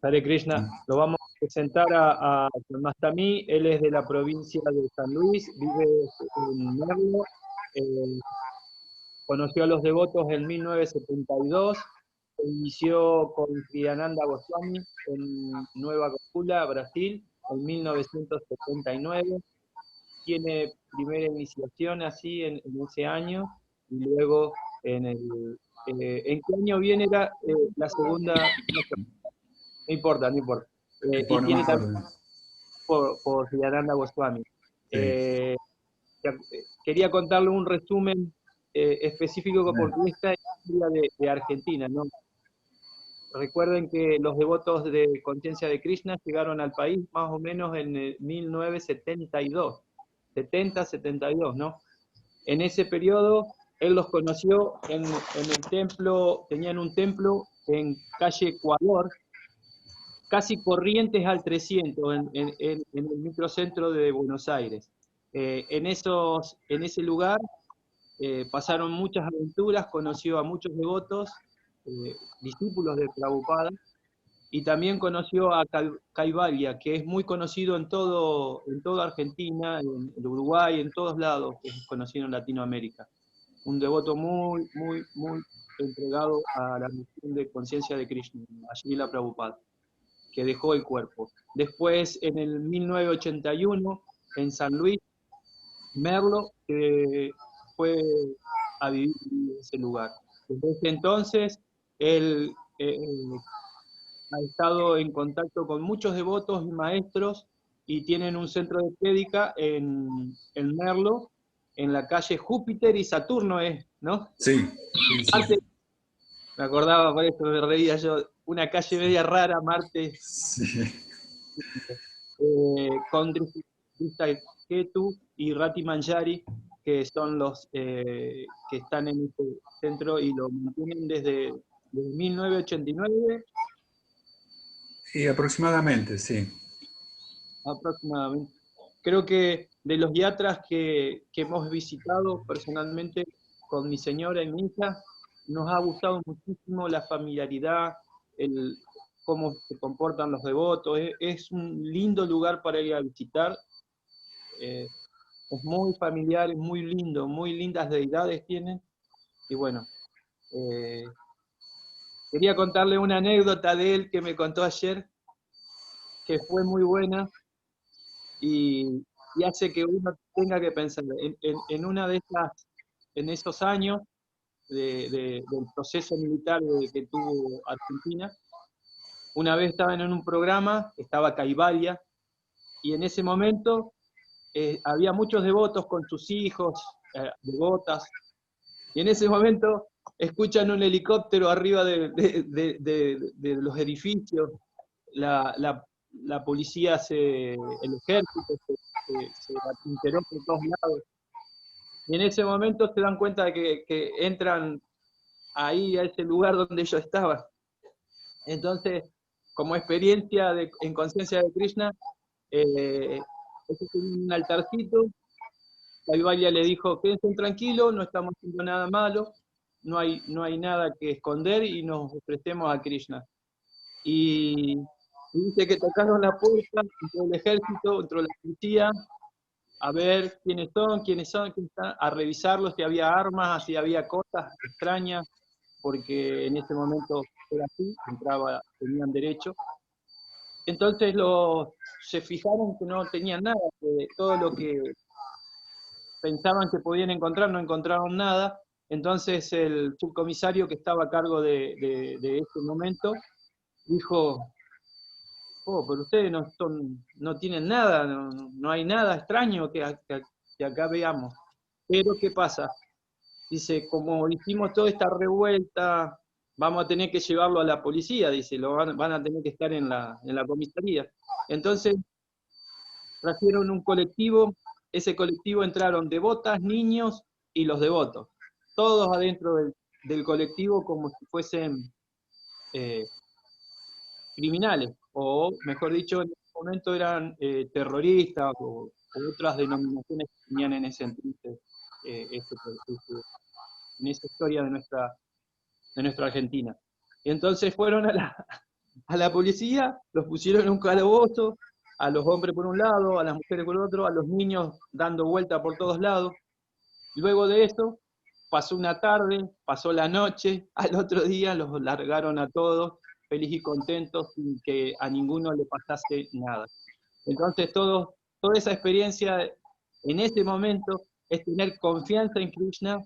Hare Krishna. Lo vamos a presentar a Mastami. Él es de la provincia de San Luis, vive en Merlo. Conoció a los devotos en 1972. Se inició con Kriyananda Goswami en Nueva Gokula, Brasil, en 1979. Tiene primera iniciación así en ese año, y luego ¿en qué año viene la segunda? No importa, no importa. Y tiene también por Kriyananda Goswami. Sí. Quería contarle un resumen específico porque esta es la historia de Argentina, ¿no? Recuerden que los devotos de Conciencia de Krishna llegaron al país más o menos en 1972, 70-72, ¿no? En ese periodo él los conoció en el templo, tenían un templo en calle Ecuador, casi Corrientes al 300, en el microcentro de Buenos Aires. En ese lugar pasaron muchas aventuras, conoció a muchos devotos, discípulos de Prabhupada, y también conoció a Kaivalya, que es muy conocido en toda Argentina, en Uruguay, en todos lados, es conocido en Latinoamérica. Un devoto muy, muy, muy entregado a la misión de Conciencia de Krishna, a Srila Prabhupada, que dejó el cuerpo. Después, en el 1981, en San Luis, Merlo fue a vivir en ese lugar. Desde entonces, él ha estado en contacto con muchos devotos y maestros, y tienen un centro de prédica en Merlo, en la calle Júpiter y Saturno, ¿no? Sí, sí. Me acordaba, por eso me reía yo, una calle media rara, Marte, Sí. con Drishta Ketu y Rati Manjari, que son los que están en este centro y lo mantienen desde 1989. Y aproximadamente, sí. Aproximadamente. Creo que de los yatras que hemos visitado personalmente con mi señora y mi hija, nos ha gustado muchísimo la familiaridad, cómo se comportan los devotos. Es un lindo lugar para ir a visitar. Es muy familiar, es muy lindo, muy lindas deidades tienen. Y bueno, quería contarle una anécdota de él que me contó ayer, que fue muy buena. Y hace que uno tenga que pensar en una de en esos años del proceso militar que tuvo Argentina. Una vez estaban en un programa, estaba Kaivalya, y en ese momento había muchos devotos con sus hijos, devotas, y en ese momento escuchan un helicóptero arriba de los edificios. La policía, el ejército se atinteró por todos lados. Y en ese momento se dan cuenta de que entran ahí a ese lugar donde ellos estaban. Entonces, como experiencia en Conciencia de Krishna, ellos tenían un altarcito. Kaivalya le dijo: quédense tranquilos, no estamos haciendo nada malo, no hay nada que esconder y nos ofrecemos a Krishna. Y dice que tocaron la puerta, entró el ejército, entró la policía, a ver quiénes son, a revisarlos, si había armas, si había cosas extrañas, porque en ese momento era así, tenían derecho. Entonces se fijaron que no tenían nada, que todo lo que pensaban que podían encontrar, no encontraron nada. Entonces el subcomisario que estaba a cargo de ese momento dijo: oh, pero ustedes no tienen nada, no hay nada extraño que acá veamos. Pero ¿qué pasa? Dice: como hicimos toda esta revuelta, vamos a tener que llevarlo a la policía, dice, van a tener que estar en la comisaría. Entonces trajeron un colectivo, ese colectivo entraron devotas, niños y los devotos, todos adentro del colectivo como si fuesen criminales, o mejor dicho, en ese momento eran terroristas o otras denominaciones que tenían en ese entonces, en esa historia de nuestra Argentina. Y entonces fueron a la policía, los pusieron en un calabozo, a los hombres por un lado, a las mujeres por otro, a los niños dando vuelta por todos lados. Luego de eso, pasó una tarde, pasó la noche, al otro día los largaron a todos, feliz y contentos, sin que a ninguno le pasase nada. Entonces, toda esa experiencia en ese momento es tener confianza en Krishna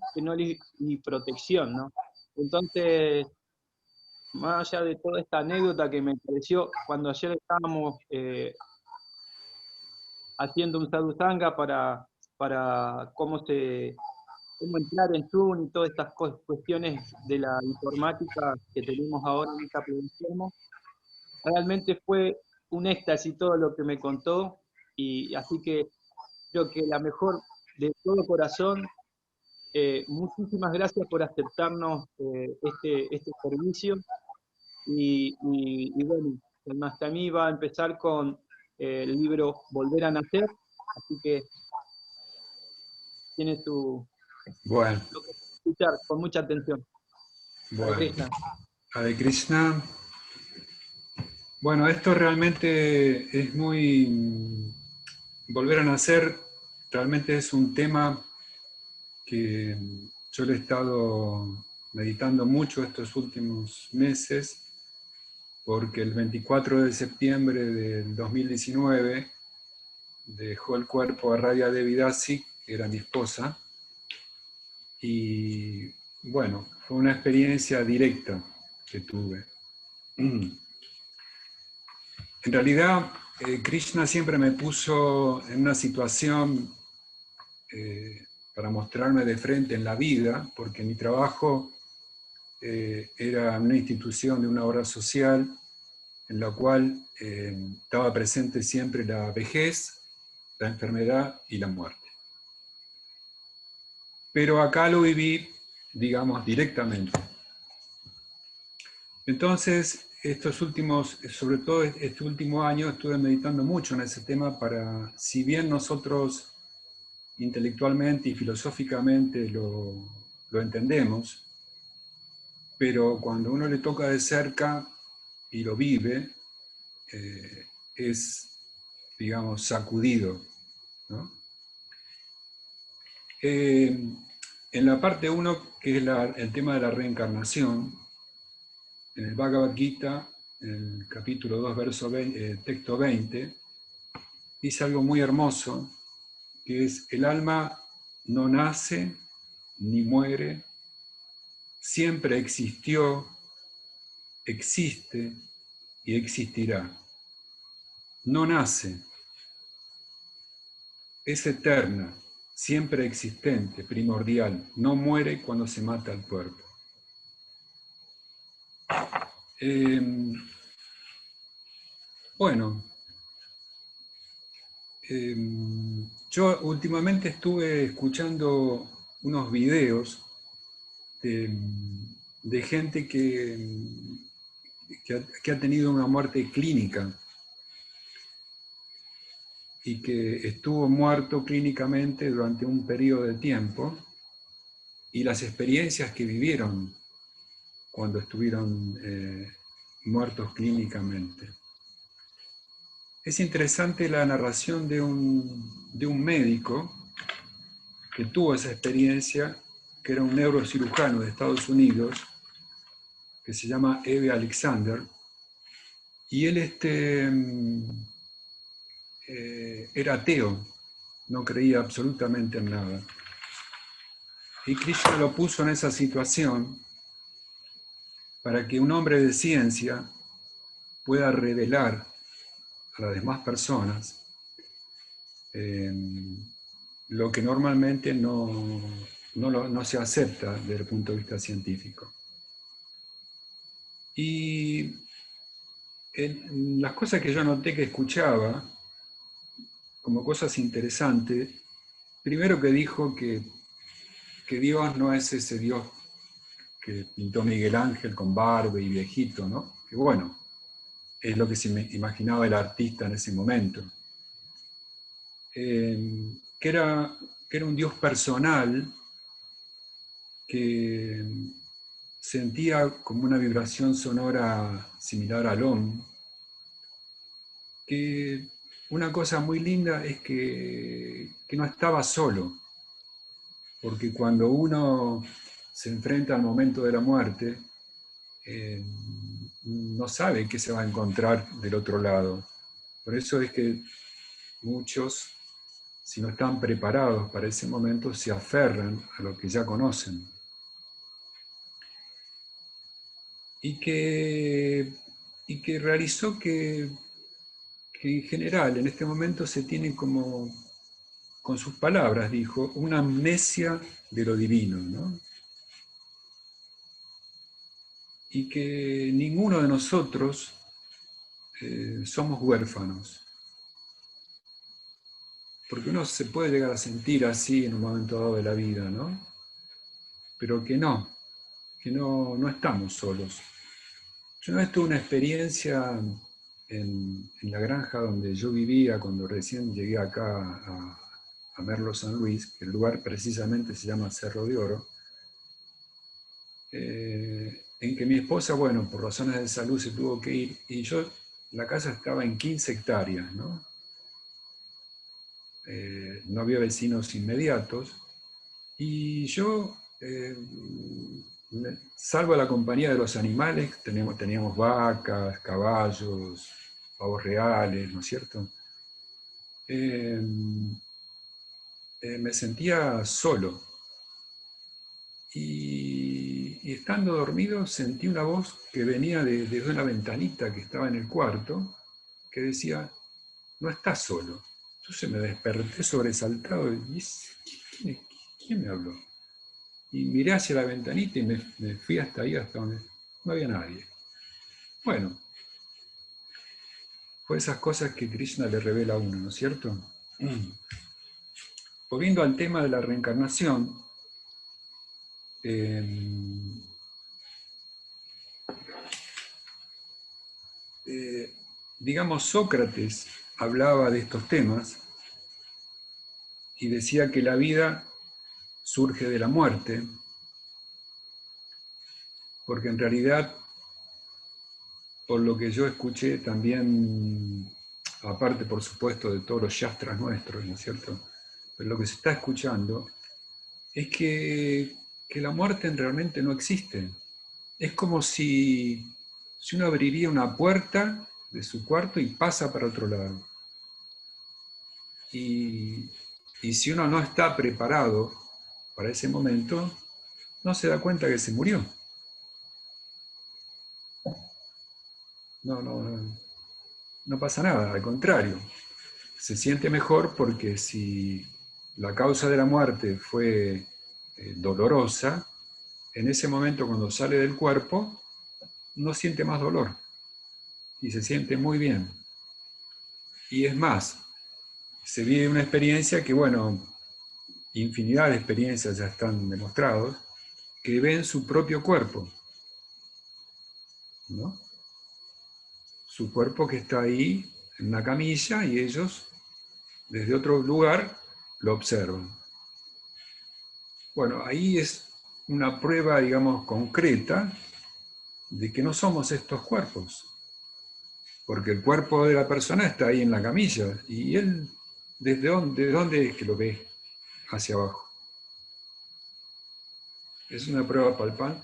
y protección, ¿no? Entonces, más allá de toda esta anécdota que me pareció cuando ayer estábamos haciendo un sadhusanga para cómo entrar en Zoom y todas estas cuestiones de la informática que tenemos ahora en esta plataforma, realmente fue un éxtasis todo lo que me contó, y así que creo que la mejor de todo corazón, muchísimas gracias por aceptarnos este servicio. Y bueno, el Mastamí va a empezar con el libro Volver a Nacer, así que tiene Bueno, lo que escuchar con mucha atención. Hare bueno. Krishna. Hare Krishna. Bueno, esto realmente es muy... Volver a nacer realmente es un tema que yo le he estado meditando mucho estos últimos meses, porque el 24 de septiembre del 2019 dejó el cuerpo a Radha Devi Dasi, que era mi esposa, y bueno, fue una experiencia directa que tuve. En realidad, Krishna siempre me puso en una situación para mostrarme de frente en la vida, porque mi trabajo era una institución de una obra social en la cual estaba presente siempre la vejez, la enfermedad y la muerte. Pero acá lo viví, digamos, directamente. Entonces, sobre todo este último año, estuve meditando mucho en ese tema para, si bien nosotros intelectualmente y filosóficamente lo entendemos, pero cuando uno le toca de cerca y lo vive, es, digamos, sacudido, ¿no? En la parte 1, que es el tema de la reencarnación, en el Bhagavad Gita, en el capítulo 2, texto 20, dice algo muy hermoso, que es: el alma no nace ni muere, siempre existió, existe y existirá. No nace, es eterna, siempre existente, primordial, no muere cuando se mata al cuerpo. Bueno, yo últimamente estuve escuchando unos videos de gente que ha tenido una muerte clínica y que estuvo muerto clínicamente durante un periodo de tiempo, y las experiencias que vivieron cuando estuvieron muertos clínicamente. Es interesante la narración de un médico que tuvo esa experiencia, que era un neurocirujano de Estados Unidos, que se llama Eve Alexander, y él era ateo, no creía absolutamente en nada. Y Krishna lo puso en esa situación para que un hombre de ciencia pueda revelar a las demás personas lo que normalmente no se acepta desde el punto de vista científico. Y las cosas que yo noté que escuchaba, como cosas interesantes, primero que dijo que Dios no es ese Dios que pintó Miguel Ángel con barba y viejito, ¿no? Que bueno, es lo que se imaginaba el artista en ese momento. Que era un Dios personal que sentía como una vibración sonora similar al OM, que una cosa muy linda es que no estaba solo, porque cuando uno se enfrenta al momento de la muerte, no sabe qué se va a encontrar del otro lado. Por eso es que muchos, si no están preparados para ese momento, se aferran a lo que ya conocen. Y que realizó que en general en este momento se tiene como, con sus palabras dijo, una amnesia de lo divino, ¿no? Y que ninguno de nosotros somos huérfanos. Porque uno se puede llegar a sentir así en un momento dado de la vida, ¿no? Pero que no estamos solos. Yo una vez tuve una experiencia en la granja donde yo vivía cuando recién llegué acá a Merlo San Luis, que el lugar precisamente se llama Cerro de Oro, en que mi esposa, bueno, por razones de salud se tuvo que ir, y la casa estaba en 15 hectáreas, ¿no? No había vecinos inmediatos, y yo, salvo la compañía de los animales, teníamos vacas, caballos, pavos reales, ¿no es cierto? Me sentía solo. Y estando dormido sentí una voz que venía desde una ventanita que estaba en el cuarto, que decía, no estás solo. Entonces me desperté sobresaltado y ¿quién me habló? Y miré hacia la ventanita y me fui hasta ahí, hasta donde no había nadie. Bueno, fue esas cosas que Krishna le revela a uno, ¿no es cierto? Volviendo al tema de la reencarnación, digamos, Sócrates hablaba de estos temas y decía que la vida surge de la muerte, porque en realidad, por lo que yo escuché también, aparte por supuesto de todos los yastras nuestros, ¿no es cierto? Pero lo que se está escuchando es que la muerte realmente no existe. Es como si uno abriría una puerta de su cuarto y pasa para otro lado. Y si uno no está preparado para ese momento, no se da cuenta que se murió. No pasa nada, al contrario. Se siente mejor porque si la causa de la muerte fue dolorosa, en ese momento cuando sale del cuerpo, no siente más dolor y se siente muy bien. Y es más, se vive una experiencia que, bueno, infinidad de experiencias ya están demostrados, que ven su propio cuerpo, ¿no? Su cuerpo que está ahí en una camilla y ellos desde otro lugar lo observan. Bueno, ahí es una prueba, digamos, concreta de que no somos estos cuerpos, porque el cuerpo de la persona está ahí en la camilla y él, ¿desde dónde es que lo ve hacia abajo? Es una prueba palpable,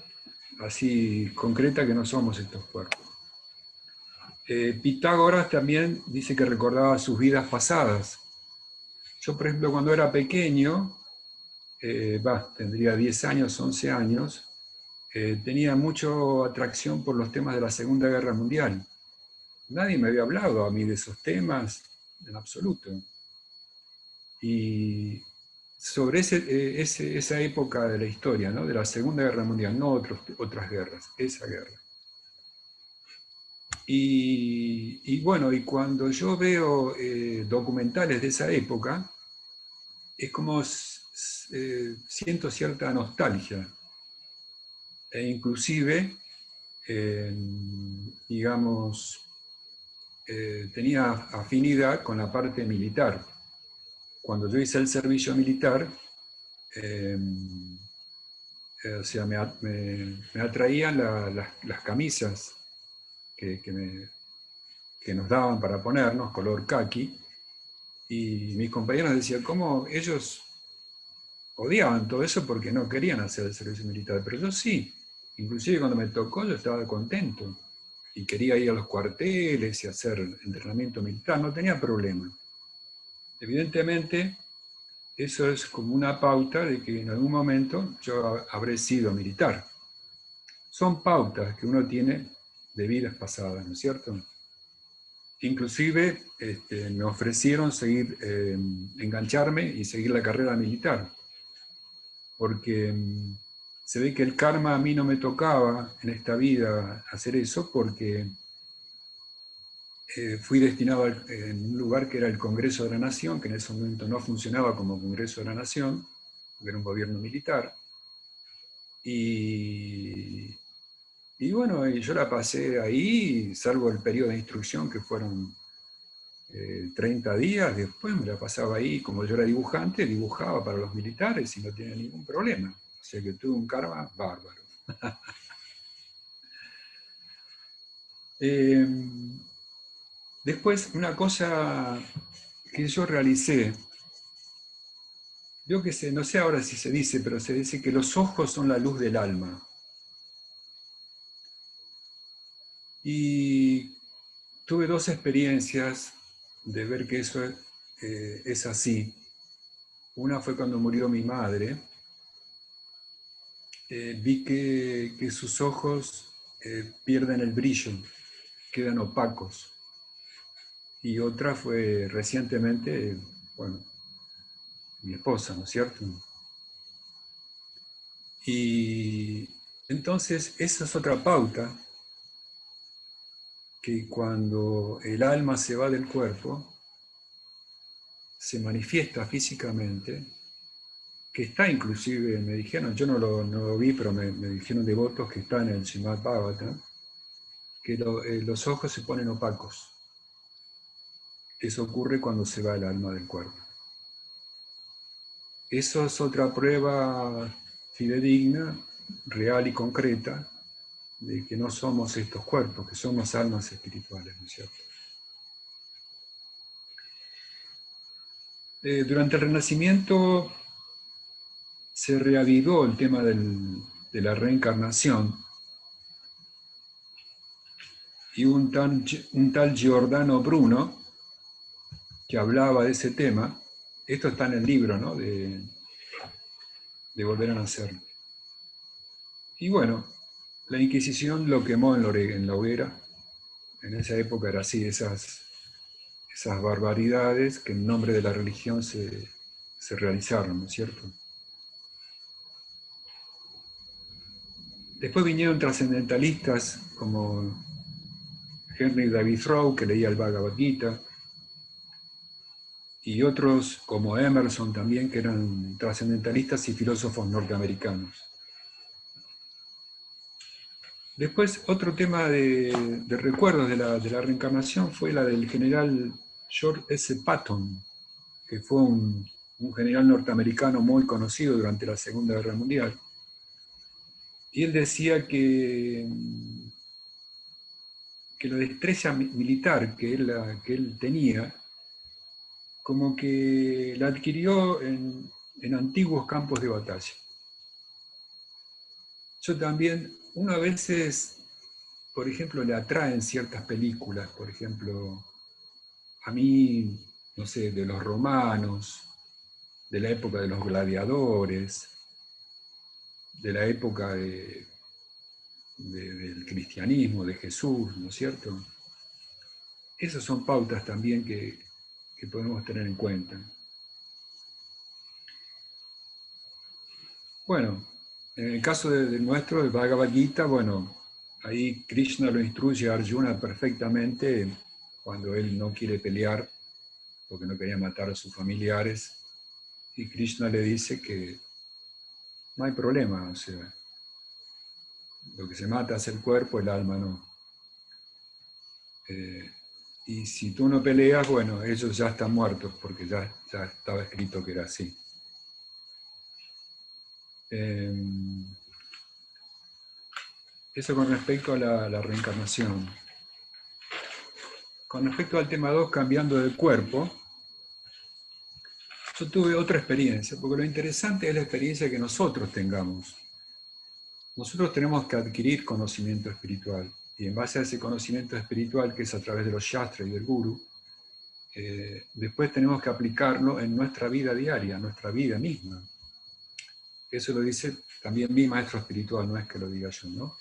así concreta, que no somos estos cuerpos. Pitágoras también dice que recordaba sus vidas pasadas. Yo, por ejemplo, cuando era pequeño, tendría 10 años, 11 años, tenía mucha atracción por los temas de la Segunda Guerra Mundial. Nadie me había hablado a mí de esos temas en absoluto. Y sobre esa época de la historia, ¿no? De la Segunda Guerra Mundial, no otras guerras, esa guerra. Y bueno, y cuando yo veo documentales de esa época, es como siento cierta nostalgia. E inclusive, digamos, tenía afinidad con la parte militar. Cuando yo hice el servicio militar, o sea, me atraían las camisas que nos daban para ponernos, color caqui, y mis compañeros decían, ¿cómo ellos odiaban todo eso porque no querían hacer el servicio militar? Pero yo sí, inclusive cuando me tocó yo estaba contento, y quería ir a los cuarteles y hacer entrenamiento militar, no tenía problema. Evidentemente, eso es como una pauta de que en algún momento yo habré sido militar. Son pautas que uno tiene de vidas pasadas, ¿no es cierto? Inclusive me ofrecieron seguir, engancharme y seguir la carrera militar, porque se ve que el karma a mí no me tocaba en esta vida hacer eso, porque fui destinado en un lugar que era el Congreso de la Nación, que en ese momento no funcionaba como Congreso de la Nación, porque era un gobierno militar, y bueno, yo la pasé ahí, salvo el periodo de instrucción que fueron 30 días, después me la pasaba ahí, como yo era dibujante, dibujaba para los militares y no tenía ningún problema. O sea que tuve un karma bárbaro. Después, una cosa que yo realicé, yo que sé, no sé ahora si se dice, pero se dice que los ojos son la luz del alma. Y tuve dos experiencias de ver que eso es así. Una fue cuando murió mi madre. Vi que sus ojos pierden el brillo, quedan opacos. Y otra fue recientemente, bueno, mi esposa, ¿no es cierto? Y entonces esa es otra pauta, que cuando el alma se va del cuerpo, se manifiesta físicamente, que está inclusive, me dijeron, yo no lo vi, pero me dijeron devotos que está en el Srimad Bhagavatam, que los ojos se ponen opacos. Eso ocurre cuando se va el alma del cuerpo. Eso es otra prueba fidedigna, real y concreta, de que no somos estos cuerpos, que somos almas espirituales, ¿no es cierto? Durante el Renacimiento se reavivó el tema de la reencarnación, y un tal Giordano Bruno, que hablaba de ese tema, esto está en el libro, ¿no?, de Volver a Nacer. Y bueno, la Inquisición lo quemó en la hoguera. En esa época era así, esas barbaridades que en nombre de la religión se realizaron, ¿no es cierto? Después vinieron trascendentalistas como Henry David Thoreau, que leía el Bhagavad Gita, y otros como Emerson también, que eran trascendentalistas y filósofos norteamericanos. Después, otro tema de recuerdos de la reencarnación fue la del general George S. Patton, que fue un general norteamericano muy conocido durante la Segunda Guerra Mundial. Y él decía que la destreza militar que él tenía, como que la adquirió en antiguos campos de batalla. Yo también, una veces, por ejemplo, le atraen ciertas películas, por ejemplo, a mí, no sé, de los romanos, de la época de los gladiadores, de la época del cristianismo, de Jesús, ¿no es cierto? Esas son pautas también que podemos tener en cuenta. Bueno, en el caso de nuestro, del Bhagavad Gita, bueno, ahí Krishna lo instruye a Arjuna perfectamente cuando él no quiere pelear porque no quería matar a sus familiares, y Krishna le dice que no hay problema, o sea, lo que se mata es el cuerpo, el alma no. Y si tú no peleas, bueno, ellos ya están muertos, porque ya estaba escrito que era así. Eso con respecto a la reencarnación. Con respecto al tema 2, cambiando de cuerpo, yo tuve otra experiencia, porque lo interesante es la experiencia que nosotros tengamos. Nosotros tenemos que adquirir conocimiento espiritual, y en base a ese conocimiento espiritual, que es a través de los shastras y del guru, después tenemos que aplicarlo en nuestra vida diaria, nuestra vida misma. Eso lo dice también mi maestro espiritual, no es que lo diga yo, ¿no?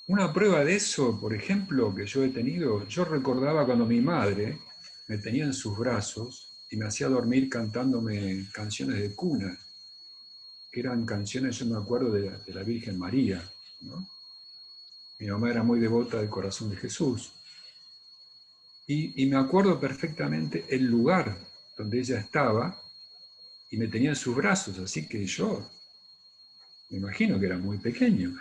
Una prueba de eso, por ejemplo, que yo he tenido, yo recordaba cuando mi madre me tenía en sus brazos y me hacía dormir cantándome canciones de cuna, que eran canciones, yo me acuerdo, de la Virgen María, ¿no? Mi mamá era muy devota del corazón de Jesús. Y me acuerdo perfectamente el lugar donde ella estaba y me tenía en sus brazos, así que yo me imagino que era muy pequeño.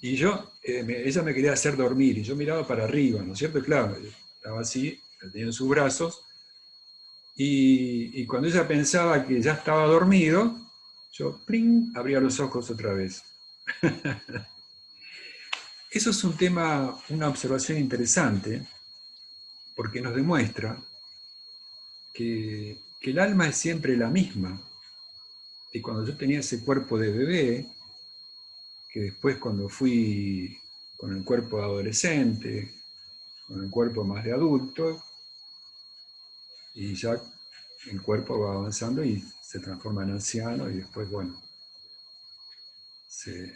Y ella me quería hacer dormir y yo miraba para arriba, ¿no es cierto? Y claro, estaba así, la tenía en sus brazos y cuando ella pensaba que ya estaba dormido, yo, ¡pling!, abría los ojos otra vez. Eso es un tema, una observación interesante, porque nos demuestra que el alma es siempre la misma. Y cuando yo tenía ese cuerpo de bebé, que después cuando fui con el cuerpo de adolescente, con el cuerpo más de adulto, y ya el cuerpo va avanzando y se transforma en anciano y después, bueno, se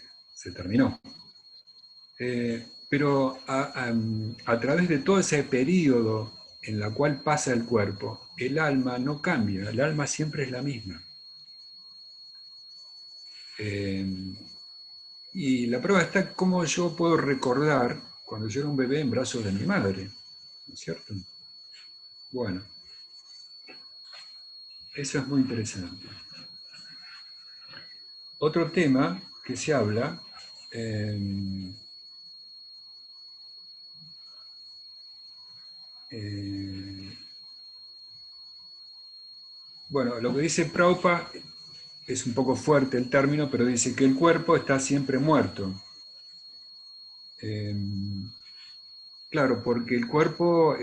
terminó. Pero a través de todo ese periodo en la cual pasa el cuerpo, el alma no cambia, el alma siempre es la misma. Y la prueba está cómo yo puedo recordar cuando yo era un bebé en brazos de mi madre, ¿no es cierto? Bueno, eso es muy interesante. Otro tema que se habla, bueno, lo que dice Prabhupada es un poco fuerte el término, pero dice que el cuerpo está siempre muerto. Claro, porque el cuerpo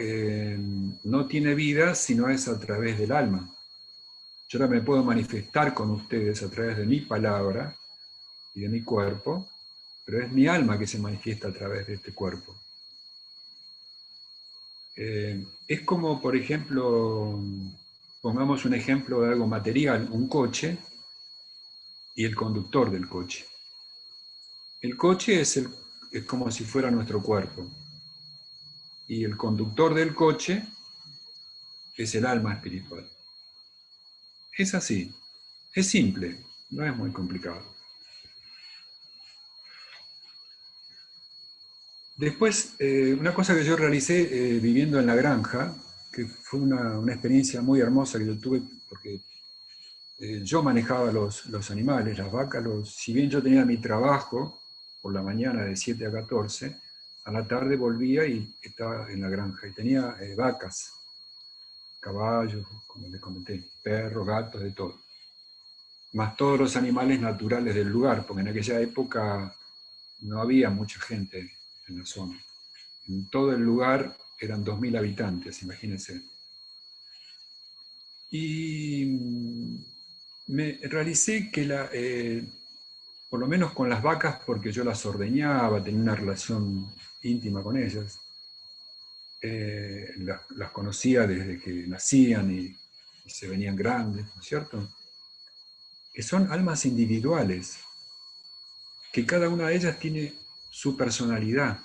no tiene vida si no es a través del alma. Yo ahora me puedo manifestar con ustedes a través de mi palabra y de mi cuerpo, pero es mi alma que se manifiesta a través de este cuerpo. Es como, por ejemplo, pongamos un ejemplo de algo material, un coche y el conductor del coche. El coche es como si fuera nuestro cuerpo. Y el conductor del coche es el alma espiritual. Es así. Es simple, no es muy complicado. Después, una cosa que yo realicé viviendo en la granja, que fue una experiencia muy hermosa que yo tuve, porque yo manejaba los animales, las vacas, si bien yo tenía mi trabajo por la mañana de 7 a 14, a la tarde volvía y estaba en la granja y tenía vacas, caballos, como les comenté, perros, gatos, de todo. Más todos los animales naturales del lugar, porque en aquella época no había mucha gente en la zona. En todo el lugar eran 2000 habitantes, imagínense. Y me realicé que por lo menos con las vacas, porque yo las ordeñaba, tenía una relación íntima con ellas, las conocía desde que nacían y se venían grandes, ¿no es cierto? Que son almas individuales, que cada una de ellas tiene su personalidad.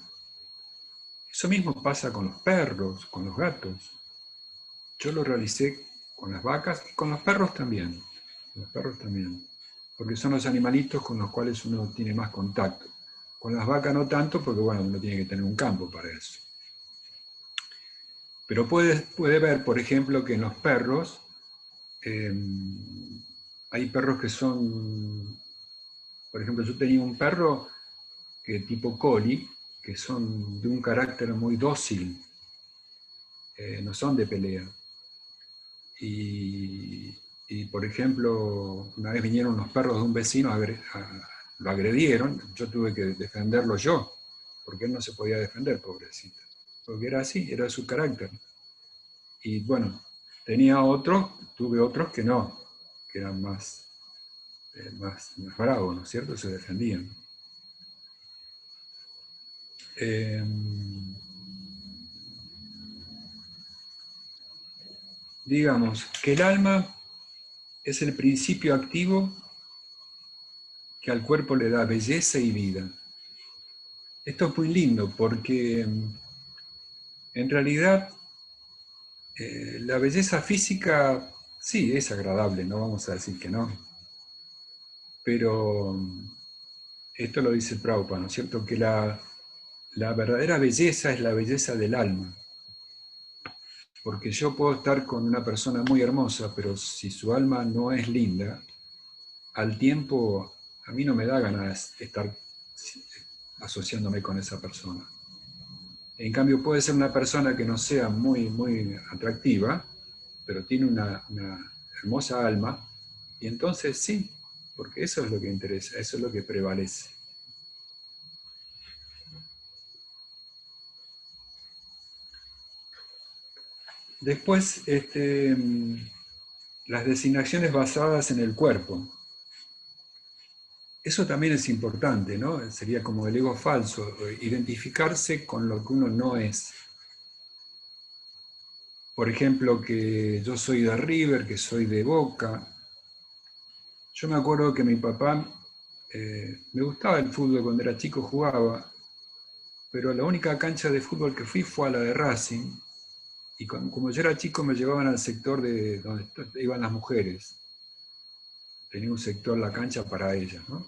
Eso mismo pasa con los perros, con los gatos. Yo lo realicé con las vacas y con los perros también. Los perros también. Porque son los animalitos con los cuales uno tiene más contacto. Con las vacas no tanto, porque bueno, uno tiene que tener un campo para eso. Pero puede ver, por ejemplo, que en los perros hay perros que son, por ejemplo, yo tenía un perro tipo collie, que son de un carácter muy dócil, no son de pelea. Y Y, por ejemplo, una vez vinieron unos perros de un vecino, lo agredieron, yo tuve que defenderlo yo, porque él no se podía defender, pobrecito. Porque era así, era su carácter. Y bueno, tuve otros que no, que eran más bravos, ¿no es cierto? Se defendían. Digamos que el alma es el principio activo que al cuerpo le da belleza y vida. Esto es muy lindo porque en realidad la belleza física sí es agradable, no vamos a decir que no, pero esto lo dice Prabhupada, ¿no es cierto? Que la verdadera belleza es la belleza del alma. Porque yo puedo estar con una persona muy hermosa, pero si su alma no es linda, al tiempo a mí no me da ganas de estar asociándome con esa persona. En cambio, puede ser una persona que no sea muy, muy atractiva, pero tiene una hermosa alma, y entonces sí, porque eso es lo que interesa, eso es lo que prevalece. Después, las designaciones basadas en el cuerpo. Eso también es importante, ¿no? Sería como el ego falso, identificarse con lo que uno no es. Por ejemplo, que yo soy de River, que soy de Boca. Yo me acuerdo que mi papá, me gustaba el fútbol cuando era chico, jugaba, pero la única cancha de fútbol que fui fue a la de Racing, y como yo era chico me llevaban al sector de donde iban las mujeres. Tenía un sector, la cancha para ellas, ¿no?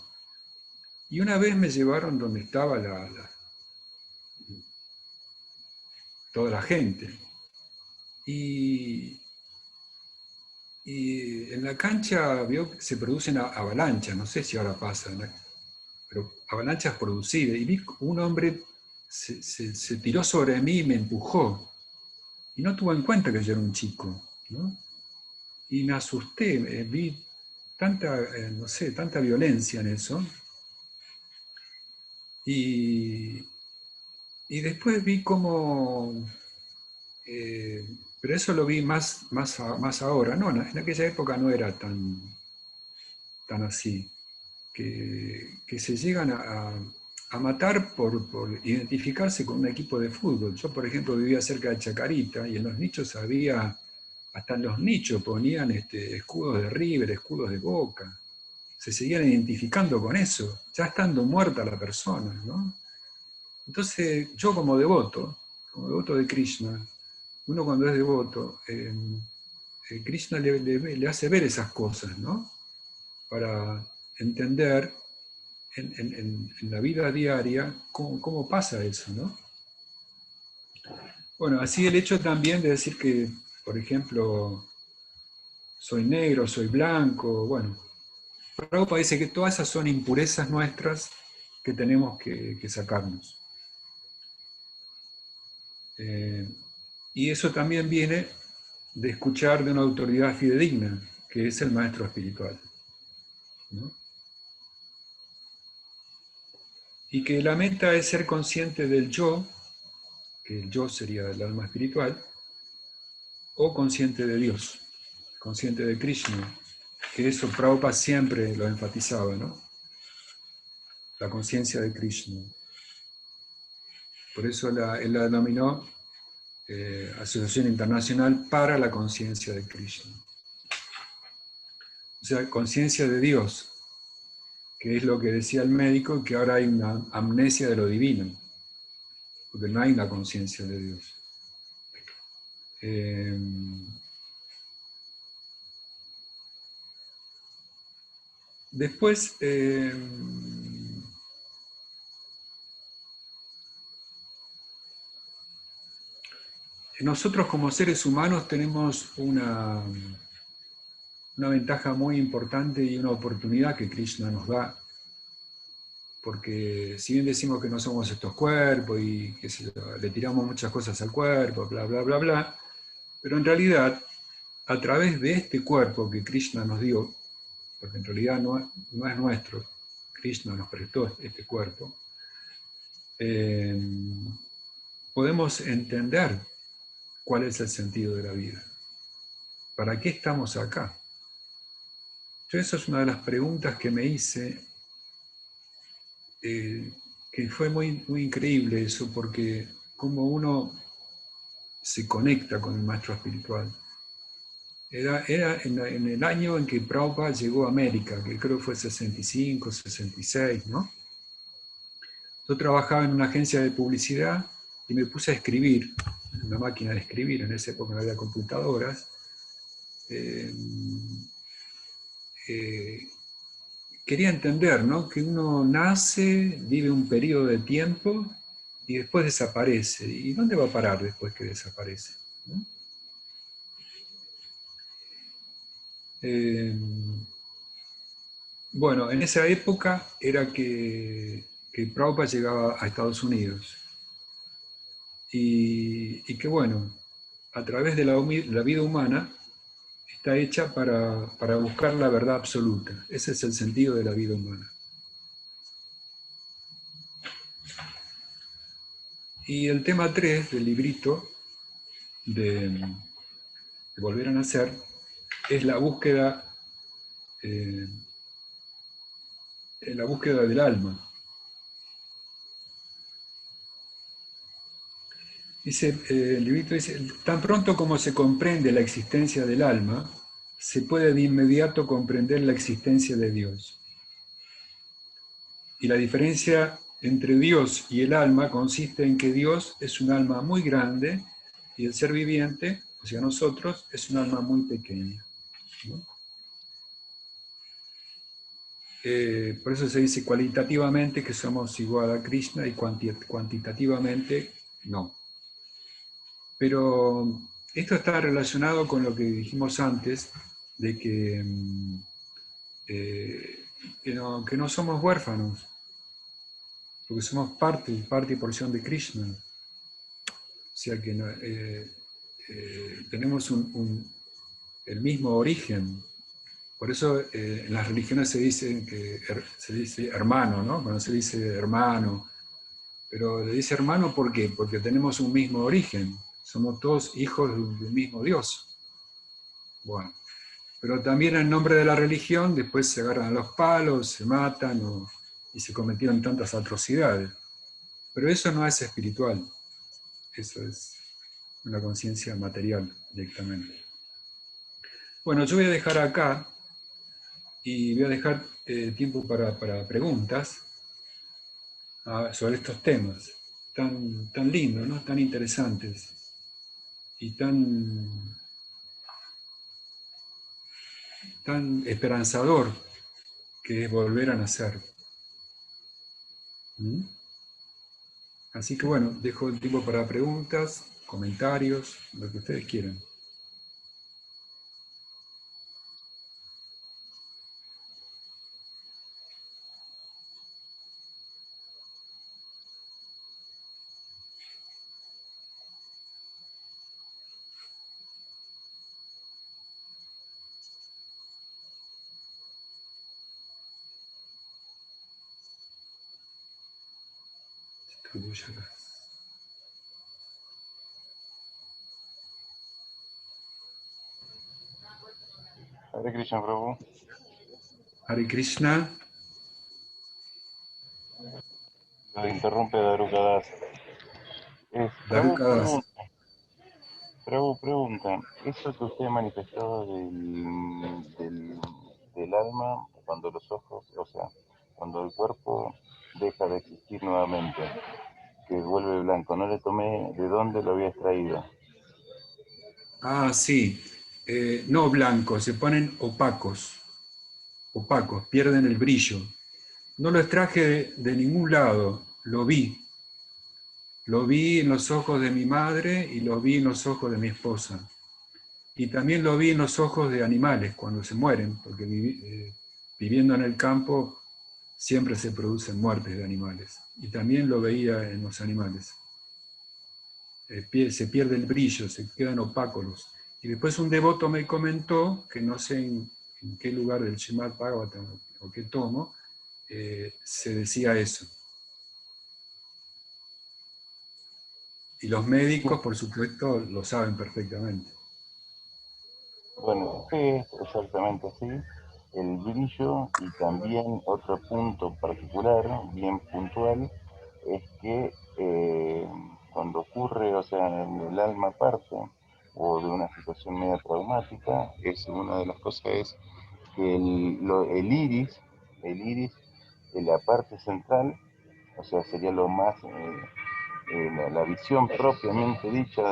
Y una vez me llevaron donde estaba toda la gente. Y en la cancha vio que se producen avalanchas, no sé si ahora pasa, ¿no? Pero avalanchas producidas. Y vi un hombre se tiró sobre mí y me empujó. Y no tuvo en cuenta que yo era un chico, ¿no? Y me asusté, vi tanta, no sé, tanta violencia en eso. Y, y después vi como... pero eso lo vi más ahora. No, en aquella época no era tan así. Que se llegan a matar por identificarse con un equipo de fútbol. Yo, por ejemplo, vivía cerca de Chacarita y en los nichos hasta en los nichos ponían escudos de River, escudos de Boca. Se seguían identificando con eso, ya estando muerta la persona, ¿no? Entonces, yo como devoto de Krishna, uno cuando es devoto, Krishna le hace ver esas cosas, ¿no? Para entender en la vida diaria cómo pasa eso, ¿no? Bueno, así el hecho también de decir que, por ejemplo, soy negro, soy blanco, bueno, Prabhupada dice que todas esas son impurezas nuestras que tenemos que sacarnos. Y eso también viene de escuchar de una autoridad fidedigna, que es el maestro espiritual, ¿no? Y que la meta es ser consciente del yo, que el yo sería el alma espiritual, o consciente de Dios, consciente de Krishna, que eso Prabhupada siempre lo enfatizaba, ¿no? La conciencia de Krishna. Por eso él la denominó Asociación Internacional para la Conciencia de Krishna. O sea, conciencia de Dios, que es lo que decía el médico, que ahora hay una amnesia de lo divino, porque no hay una conciencia de Dios. Después, nosotros como seres humanos tenemos una ventaja muy importante y una oportunidad que Krishna nos da, porque si bien decimos que no somos estos cuerpos y que le tiramos muchas cosas al cuerpo, bla, bla, bla, bla, pero en realidad a través de este cuerpo que Krishna nos dio, porque en realidad no es nuestro, Krishna nos prestó este cuerpo, podemos entender cuál es el sentido de la vida. ¿Para qué estamos acá? Yo, eso es una de las preguntas que me hice, que fue muy, muy increíble eso, porque como uno se conecta con el maestro espiritual. Era en el año en que Prabhupada llegó a América, que creo que fue 65, 66, ¿no? Yo trabajaba en una agencia de publicidad y me puse a escribir, en una máquina de escribir, en esa época no había computadoras. Quería entender, ¿no?, que uno nace, vive un periodo de tiempo y después desaparece. ¿Y dónde va a parar después que desaparece? ¿No? Bueno, en esa época era que Prabhupada llegaba a Estados Unidos. Y que bueno, a través de la vida humana está hecha para buscar la verdad absoluta. Ese es el sentido de la vida humana. Y el tema 3 del librito de Volver a Nacer es la búsqueda del alma. Dice, el librito dice, tan pronto como se comprende la existencia del alma, se puede de inmediato comprender la existencia de Dios. Y la diferencia entre Dios y el alma consiste en que Dios es un alma muy grande y el ser viviente, o sea, nosotros, es un alma muy pequeña, ¿no? Por eso se dice cualitativamente que somos igual a Krishna y cuantitativamente no. Pero esto está relacionado con lo que dijimos antes, de que no somos huérfanos, porque somos parte y porción de Krishna. O sea que tenemos el mismo origen. Por eso en las religiones se dice hermano, ¿no? Cuando se dice hermano. Pero le dice hermano ¿por qué? Porque tenemos un mismo origen. Somos todos hijos de un mismo Dios. Bueno. Pero también en nombre de la religión después se agarran a los palos, se matan y se cometieron tantas atrocidades. Pero eso no es espiritual. Eso es una conciencia material directamente. Bueno, yo voy a dejar acá y voy a dejar tiempo para preguntas sobre estos temas tan lindos, ¿no?, tan interesantes y tan esperanzador que es volver a nacer. ¿Mm? Así que bueno, dejo el tiempo para preguntas, comentarios, lo que ustedes quieran. Hare Krishna, Prabhu. Hare Krishna. Lo interrumpe Darukadas. Darukadas. Prabhu pregunta, eso que usted manifestó del alma, cuando los ojos, o sea, cuando el cuerpo deja de existir nuevamente, que vuelve blanco, no le tomé de dónde lo había extraído. Ah, sí. No blancos, se ponen opacos, pierden el brillo. No lo extraje de ningún lado, lo vi. Lo vi en los ojos de mi madre y lo vi en los ojos de mi esposa. Y también lo vi en los ojos de animales cuando se mueren, porque viviendo en el campo siempre se producen muertes de animales. Y también lo veía en los animales. Se pierde el brillo, se quedan opacos Y después un devoto me comentó, que no sé en qué lugar del Srimad Bhagavatam o qué tomo, se decía eso. Y los médicos, por supuesto, lo saben perfectamente. Bueno, es exactamente así. El brillo y también otro punto particular, bien puntual, es que cuando ocurre, o sea, el alma parte o de una situación media traumática, es una de las cosas es que el iris, en la parte central, o sea, sería lo más, la visión propiamente dicha,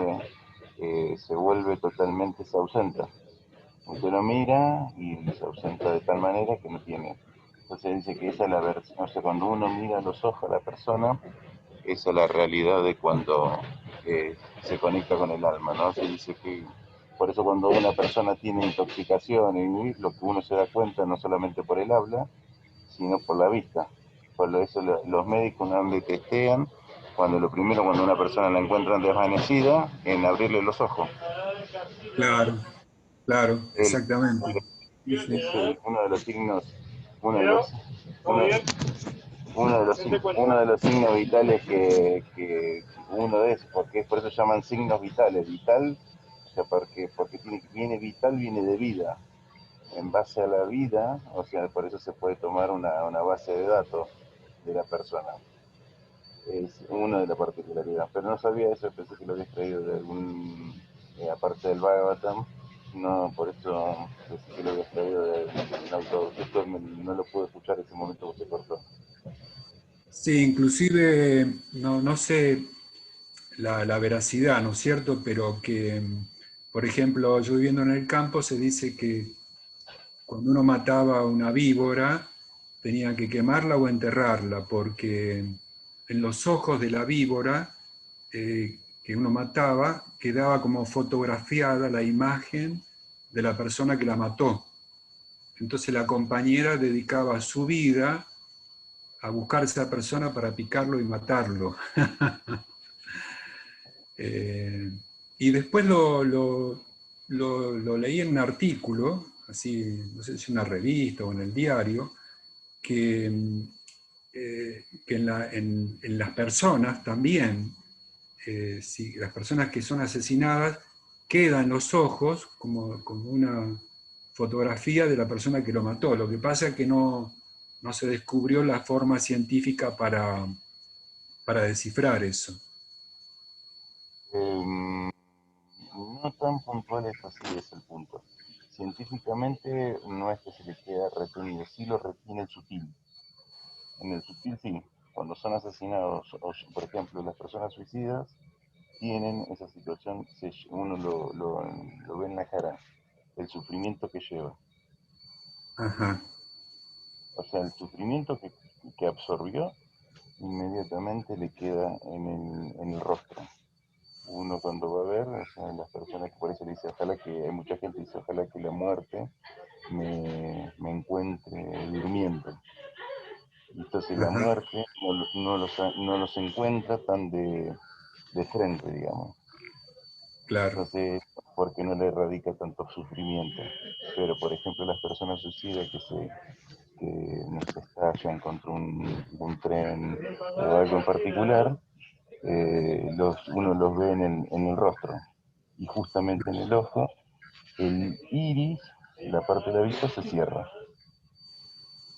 se vuelve totalmente, se ausenta. Usted lo mira y se ausenta de tal manera que no tiene. Entonces dice que esa es la versión, o sea, cuando uno mira a los ojos a la persona, esa es la realidad de cuando se conecta con el alma, ¿no? Se dice que por eso cuando una persona tiene intoxicación y lo que uno se da cuenta no solamente por el habla, sino por la vista. Por eso los médicos no le testean cuando lo primero cuando una persona la encuentran desvanecida en abrirle los ojos. Claro, claro, El, exactamente. Sí, es sí. uno de los signos, uno de los, uno, uno de los signos vitales que uno es, porque por eso llaman signos vitales. Vital, o sea, porque viene vital, viene de vida. En base a la vida, o sea, por eso se puede tomar una base de datos de la persona. Es una de las particularidades. Pero no sabía eso, pensé que lo había traído de algún, aparte del Bhagavatam. No, por eso pensé que lo había traído de un autor. Esto no lo pude escuchar en ese momento porque se cortó. Sí, inclusive, no sé la veracidad, ¿no es cierto? Pero que, por ejemplo, yo viviendo en el campo se dice que cuando uno mataba a una víbora, tenía que quemarla o enterrarla, porque en los ojos de la víbora que uno mataba, quedaba como fotografiada la imagen de la persona que la mató. Entonces la compañera dedicaba su vida a buscar a esa persona para picarlo y matarlo. Eh, y después lo leí en un artículo, así, no sé si en una revista o en el diario, que, que en las personas también, si las personas que son asesinadas, quedan los ojos como una fotografía de la persona que lo mató. Lo que pasa es que no se descubrió la forma científica para descifrar eso. No tan puntual es así, es el punto. Científicamente no es que se le queda retenido, sí lo retiene el sutil. En el sutil sí, cuando son asesinados, o, por ejemplo, las personas suicidas tienen esa situación, uno lo ve en la cara, el sufrimiento que lleva. Ajá, O sea, el sufrimiento que absorbió inmediatamente le queda en el rostro. Uno cuando va a ver, o sea, las personas que por eso le dice, ojalá que, hay mucha gente que dice, ojalá que la muerte me encuentre durmiendo. Entonces la ajá, muerte no los encuentra tan de frente, digamos. claro. Entonces, porque no le radica tanto sufrimiento. Pero, por ejemplo, las personas suicidas que no se estallan contra un tren o algo en particular, uno los ve en el rostro. Y justamente en el ojo, el iris, la parte de la vista se cierra.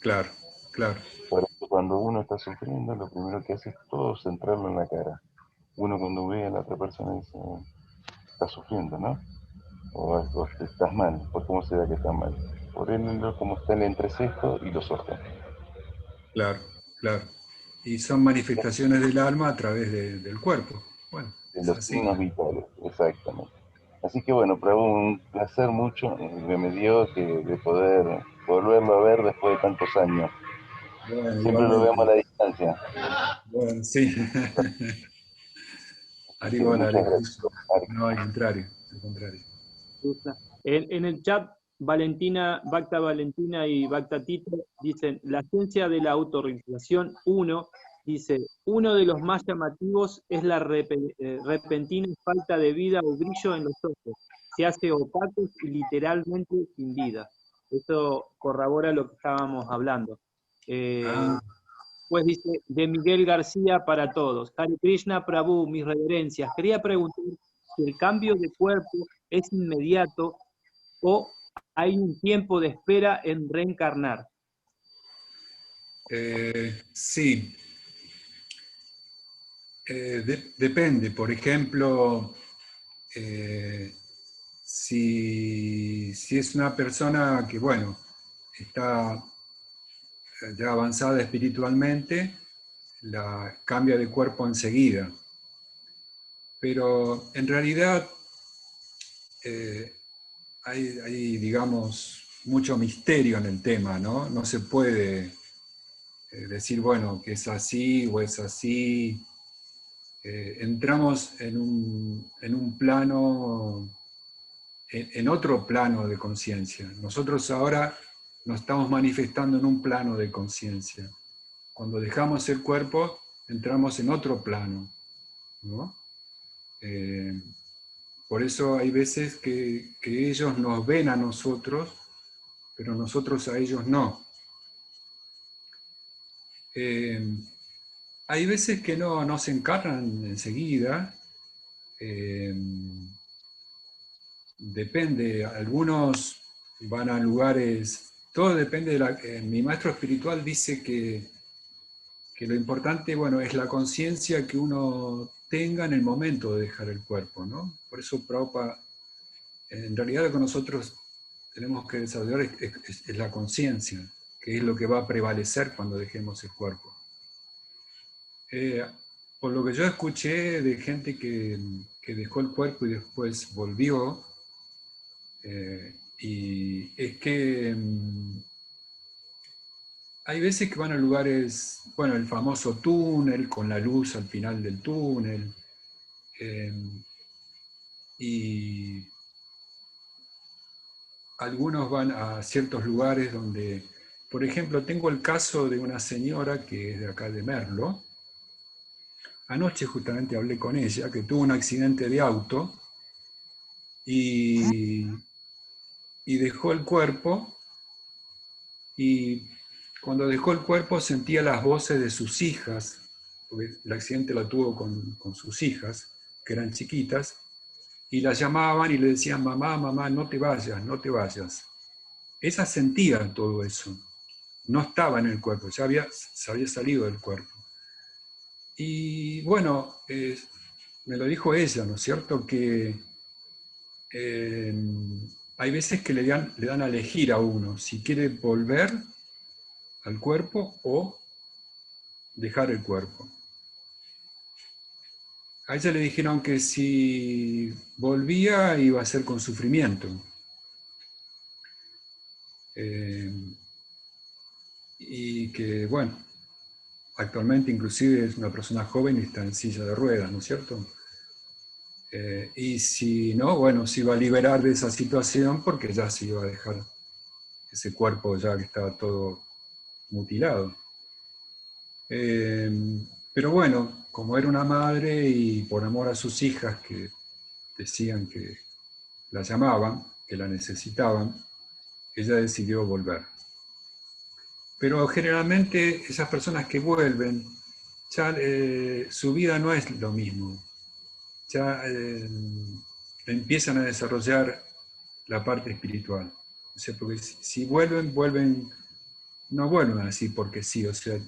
Claro, claro, Por eso cuando uno está sufriendo, lo primero que hace es todo centrarlo en la cara. Uno cuando ve a la otra persona dice, está sufriendo, ¿no? O estás mal. ¿Por cómo se da que está mal? Por cómo está el entrecejo y los ojos. claro, claro. Y son manifestaciones del alma a través del cuerpo. Bueno, De es los así. signos vitales, exactamente. Así que bueno, pero un placer mucho que me dio de poder volverlo a ver después de tantos años. Bueno, Siempre lo vemos a igualmente. la distancia. Bueno, sí. Así que Arriba la muchas Hare gracias. Krishna. No, al contrario, al contrario. En el chat, Valentina, Bacta Valentina y Bacta Tito dicen, la ciencia de la autorrealización 1, dice, uno de los más llamativos es la repentina falta de vida o brillo en los ojos, se hace opaco y literalmente sin vida. Eso corrobora lo que estábamos hablando. Pues dice, de Miguel García para todos. Hare Krishna Prabhu, mis reverencias. Quería preguntar si el cambio de cuerpo es inmediato o hay un tiempo de espera en reencarnar. Sí. Depende. Por ejemplo, si es una persona que, bueno, está ya avanzada espiritualmente, cambia de cuerpo enseguida. Pero en realidad hay, digamos, mucho misterio en el tema, ¿no? No se puede decir, bueno, que es así o es así. Entramos en un plano, en otro plano de conciencia. Nosotros ahora nos estamos manifestando en un plano de conciencia. Cuando dejamos el cuerpo, entramos en otro plano, ¿no? Por eso hay veces que ellos nos ven a nosotros, pero nosotros a ellos no. Hay veces que no se encarnan enseguida. Depende, algunos van a lugares, todo depende de mi maestro espiritual dice que lo importante, bueno, es la conciencia que uno tenga en el momento de dejar el cuerpo, ¿no? Por eso Prabhupada, en realidad lo que nosotros tenemos que desarrollar es la conciencia, que es lo que va a prevalecer cuando dejemos el cuerpo. Por lo que yo escuché de gente que dejó el cuerpo y después volvió, y es que hay veces que van a lugares, bueno, el famoso túnel, con la luz al final del túnel, y algunos van a ciertos lugares donde, por ejemplo, tengo el caso de una señora que es de acá de Merlo. Anoche justamente hablé con ella, que tuvo un accidente de auto y dejó el cuerpo, y cuando dejó el cuerpo sentía las voces de sus hijas, porque el accidente la tuvo con sus hijas, que eran chiquitas, y la llamaban y le decían, mamá, mamá, no te vayas, no te vayas. Ella sentía todo eso, no estaba en el cuerpo, se había salido del cuerpo. Y bueno, me lo dijo ella, ¿no es cierto?, que hay veces que le dan a elegir a uno si quiere volver al cuerpo o dejar el cuerpo. A ella le dijeron que si volvía iba a ser con sufrimiento. Y que, bueno, actualmente inclusive es una persona joven y está en silla de ruedas, ¿no es cierto? Y si no, bueno, se iba a liberar de esa situación porque ya se iba a dejar ese cuerpo ya que estaba todo mutilado. Pero bueno, como era una madre y por amor a sus hijas que decían que la llamaban, que la necesitaban, ella decidió volver. Pero generalmente esas personas que vuelven, ya su vida no es lo mismo. Ya empiezan a desarrollar la parte espiritual. O sea, porque si vuelven, no vuelven así porque sí, o sea,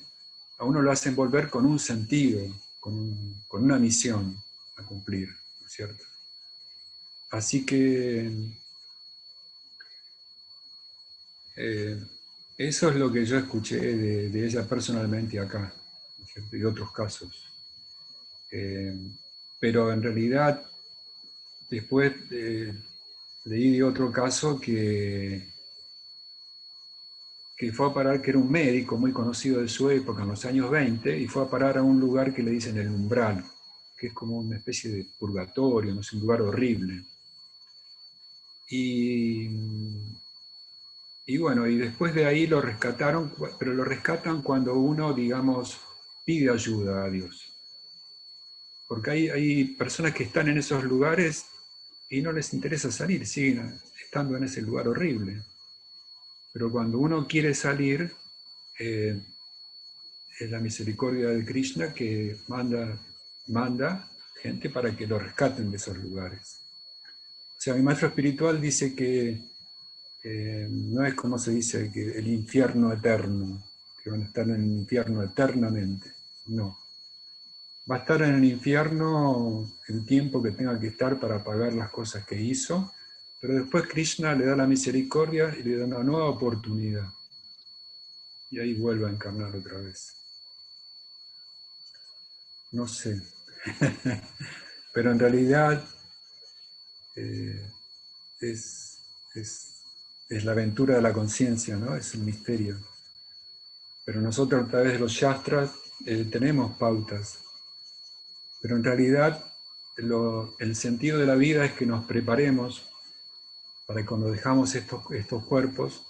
a uno lo hacen volver con un sentido, con una misión a cumplir, ¿no es cierto? Así que eso es lo que yo escuché de ella personalmente acá, ¿no es cierto? Y otros casos. Pero en realidad, después leí de otro caso que fue a parar, que era un médico muy conocido de su época, en los años 20, y fue a parar a un lugar que le dicen el umbral, que es como una especie de purgatorio, no es un lugar horrible. Y bueno, y después de ahí lo rescataron, pero lo rescatan cuando uno, digamos, pide ayuda a Dios. Porque hay personas que están en esos lugares y no les interesa salir, siguen estando en ese lugar horrible. Pero cuando uno quiere salir, es la misericordia de Krishna que manda gente para que lo rescaten de esos lugares. O sea, mi maestro espiritual dice que no es como se dice, que el infierno eterno, que van a estar en el infierno eternamente. No. Va a estar en el infierno el tiempo que tenga que estar para pagar las cosas que hizo, pero después Krishna le da la misericordia y le da una nueva oportunidad. Y ahí vuelve a encarnar otra vez. No sé. Pero en realidad es la aventura de la conciencia, ¿no? Es un misterio. Pero nosotros a través de los Shastras tenemos pautas. Pero en realidad el sentido de la vida es que nos preparemos para que cuando dejamos estos cuerpos,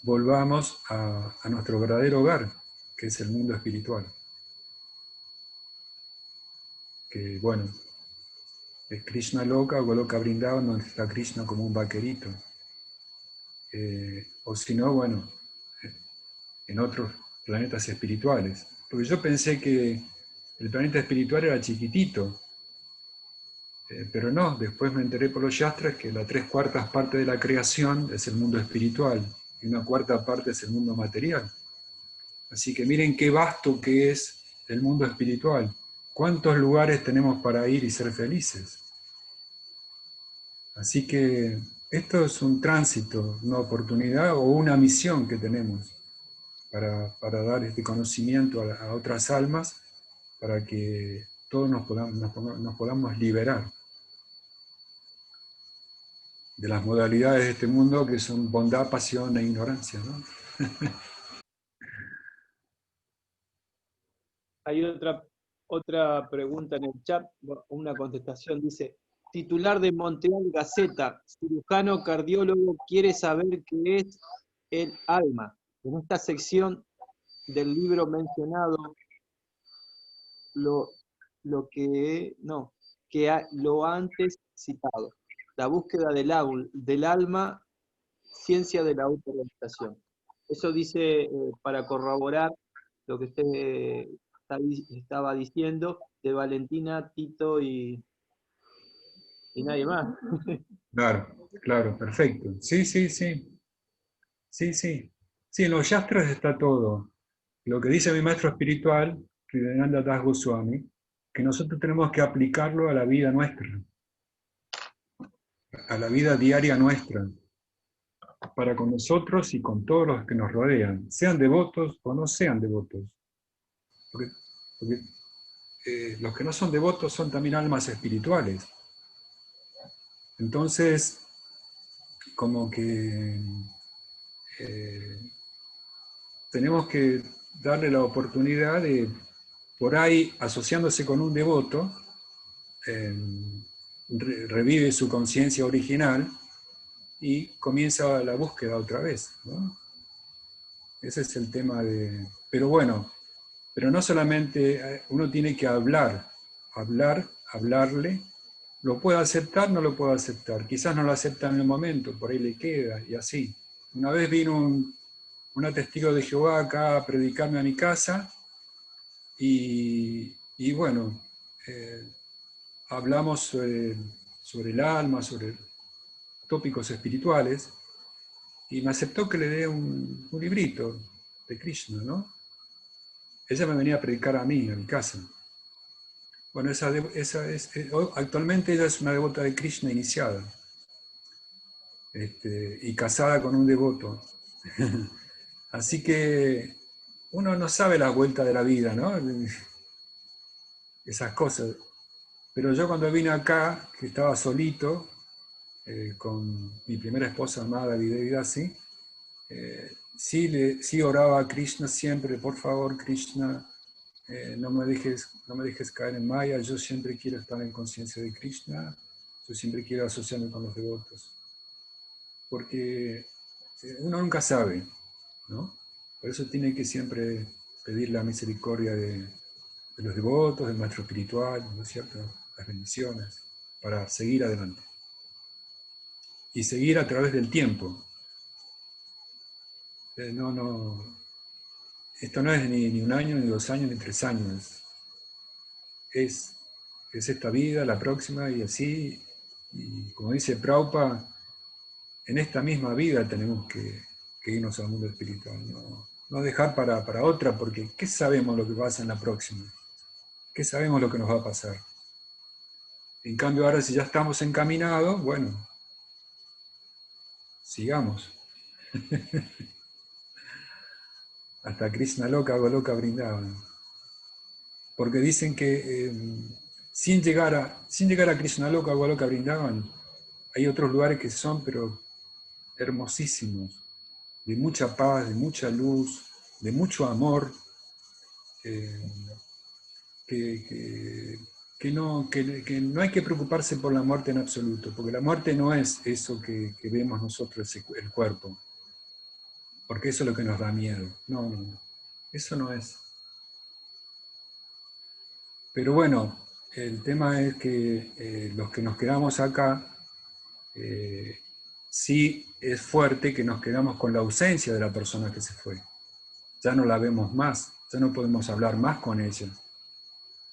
volvamos a nuestro verdadero hogar, que es el mundo espiritual. Que bueno, es Krishna Loka o Goloka Vrindavan, donde está Krishna como un vaquerito. O si no, bueno, en otros planetas espirituales. Porque yo pensé que el planeta espiritual era chiquitito, pero no, después me enteré por los Shastras que la 3/4 parte de la creación es el mundo espiritual y 1/4 parte es el mundo material. Así que miren qué vasto que es el mundo espiritual. ¿Cuántos lugares tenemos para ir y ser felices? Así que esto es un tránsito, una oportunidad o una misión que tenemos para dar este conocimiento a otras almas, para que todos nos podamos liberar de las modalidades de este mundo que son bondad, pasión e ignorancia, ¿no? Hay otra pregunta en el chat, una contestación, dice, titular de Montreal Gaceta, cirujano cardiólogo, quiere saber qué es el alma. En esta sección del libro mencionado, lo lo antes citado, la búsqueda del alma, ciencia de la autorrealización. Eso dice, para corroborar lo que usted estaba diciendo de Valentina, Tito y nadie más. Claro, claro, perfecto. Sí, sí, sí. Sí, sí. Sí, en los Shastras está todo. Lo que dice mi maestro espiritual, Hridayananda Das Goswami, que nosotros tenemos que aplicarlo a la vida nuestra, a la vida diaria nuestra, para con nosotros y con todos los que nos rodean, sean devotos o no sean devotos. Porque los que no son devotos son también almas espirituales. Entonces, como que tenemos que darle la oportunidad de, por ahí, asociándose con un devoto, revive su conciencia original y comienza la búsqueda otra vez, ¿no? Ese es el tema de... Pero bueno, pero no solamente uno tiene que hablarle, lo puede aceptar, no lo puede aceptar. Quizás no lo acepta en el momento, por ahí le queda, y así. Una vez vino una testigo de Jehová acá a predicarme a mi casa, y bueno, hablamos sobre el alma, sobre tópicos espirituales, y me aceptó que le dé un librito de Krishna, ¿no? Ella me venía a predicar a mí, a mi casa. Bueno, actualmente ella es una devota de Krishna iniciada, y casada con un devoto. Así que uno no sabe la vuelta de la vida, ¿no? Esas cosas. Pero yo cuando vine acá, que estaba solito, con mi primera esposa amada, Videvidasi, sí oraba a Krishna siempre, por favor, Krishna, no me dejes caer en Maya, yo siempre quiero estar en conciencia de Krishna, yo siempre quiero asociarme con los devotos. Porque uno nunca sabe, ¿no? Por eso tiene que siempre pedir la misericordia de los devotos, del maestro espiritual, ¿no es cierto? Las bendiciones, para seguir adelante. y seguir a través del tiempo. Esto no es ni 1 año, ni 2 años, ni 3 años. Es esta vida, la próxima, y así, y como dice Prabhupada, en esta misma vida tenemos que irnos al mundo espiritual, no dejar para otra, porque ¿qué sabemos lo que pasa en la próxima? ¿Qué sabemos lo que nos va a pasar? En cambio, ahora si ya estamos encaminados, bueno, sigamos. Hasta Krishna Loka, Goloka Vrindavan. Porque dicen que sin llegar a Krishna Loka, Goloka Vrindavan, hay otros lugares que son, pero hermosísimos, de mucha paz, de mucha luz, de mucho amor, que no hay que preocuparse por la muerte en absoluto, porque la muerte no es eso que vemos nosotros, el cuerpo, porque eso es lo que nos da miedo. No, eso no es. Pero bueno, el tema es que los que nos quedamos acá, sí es fuerte que nos quedamos con la ausencia de la persona que se fue. Ya no la vemos más, ya no podemos hablar más con ella,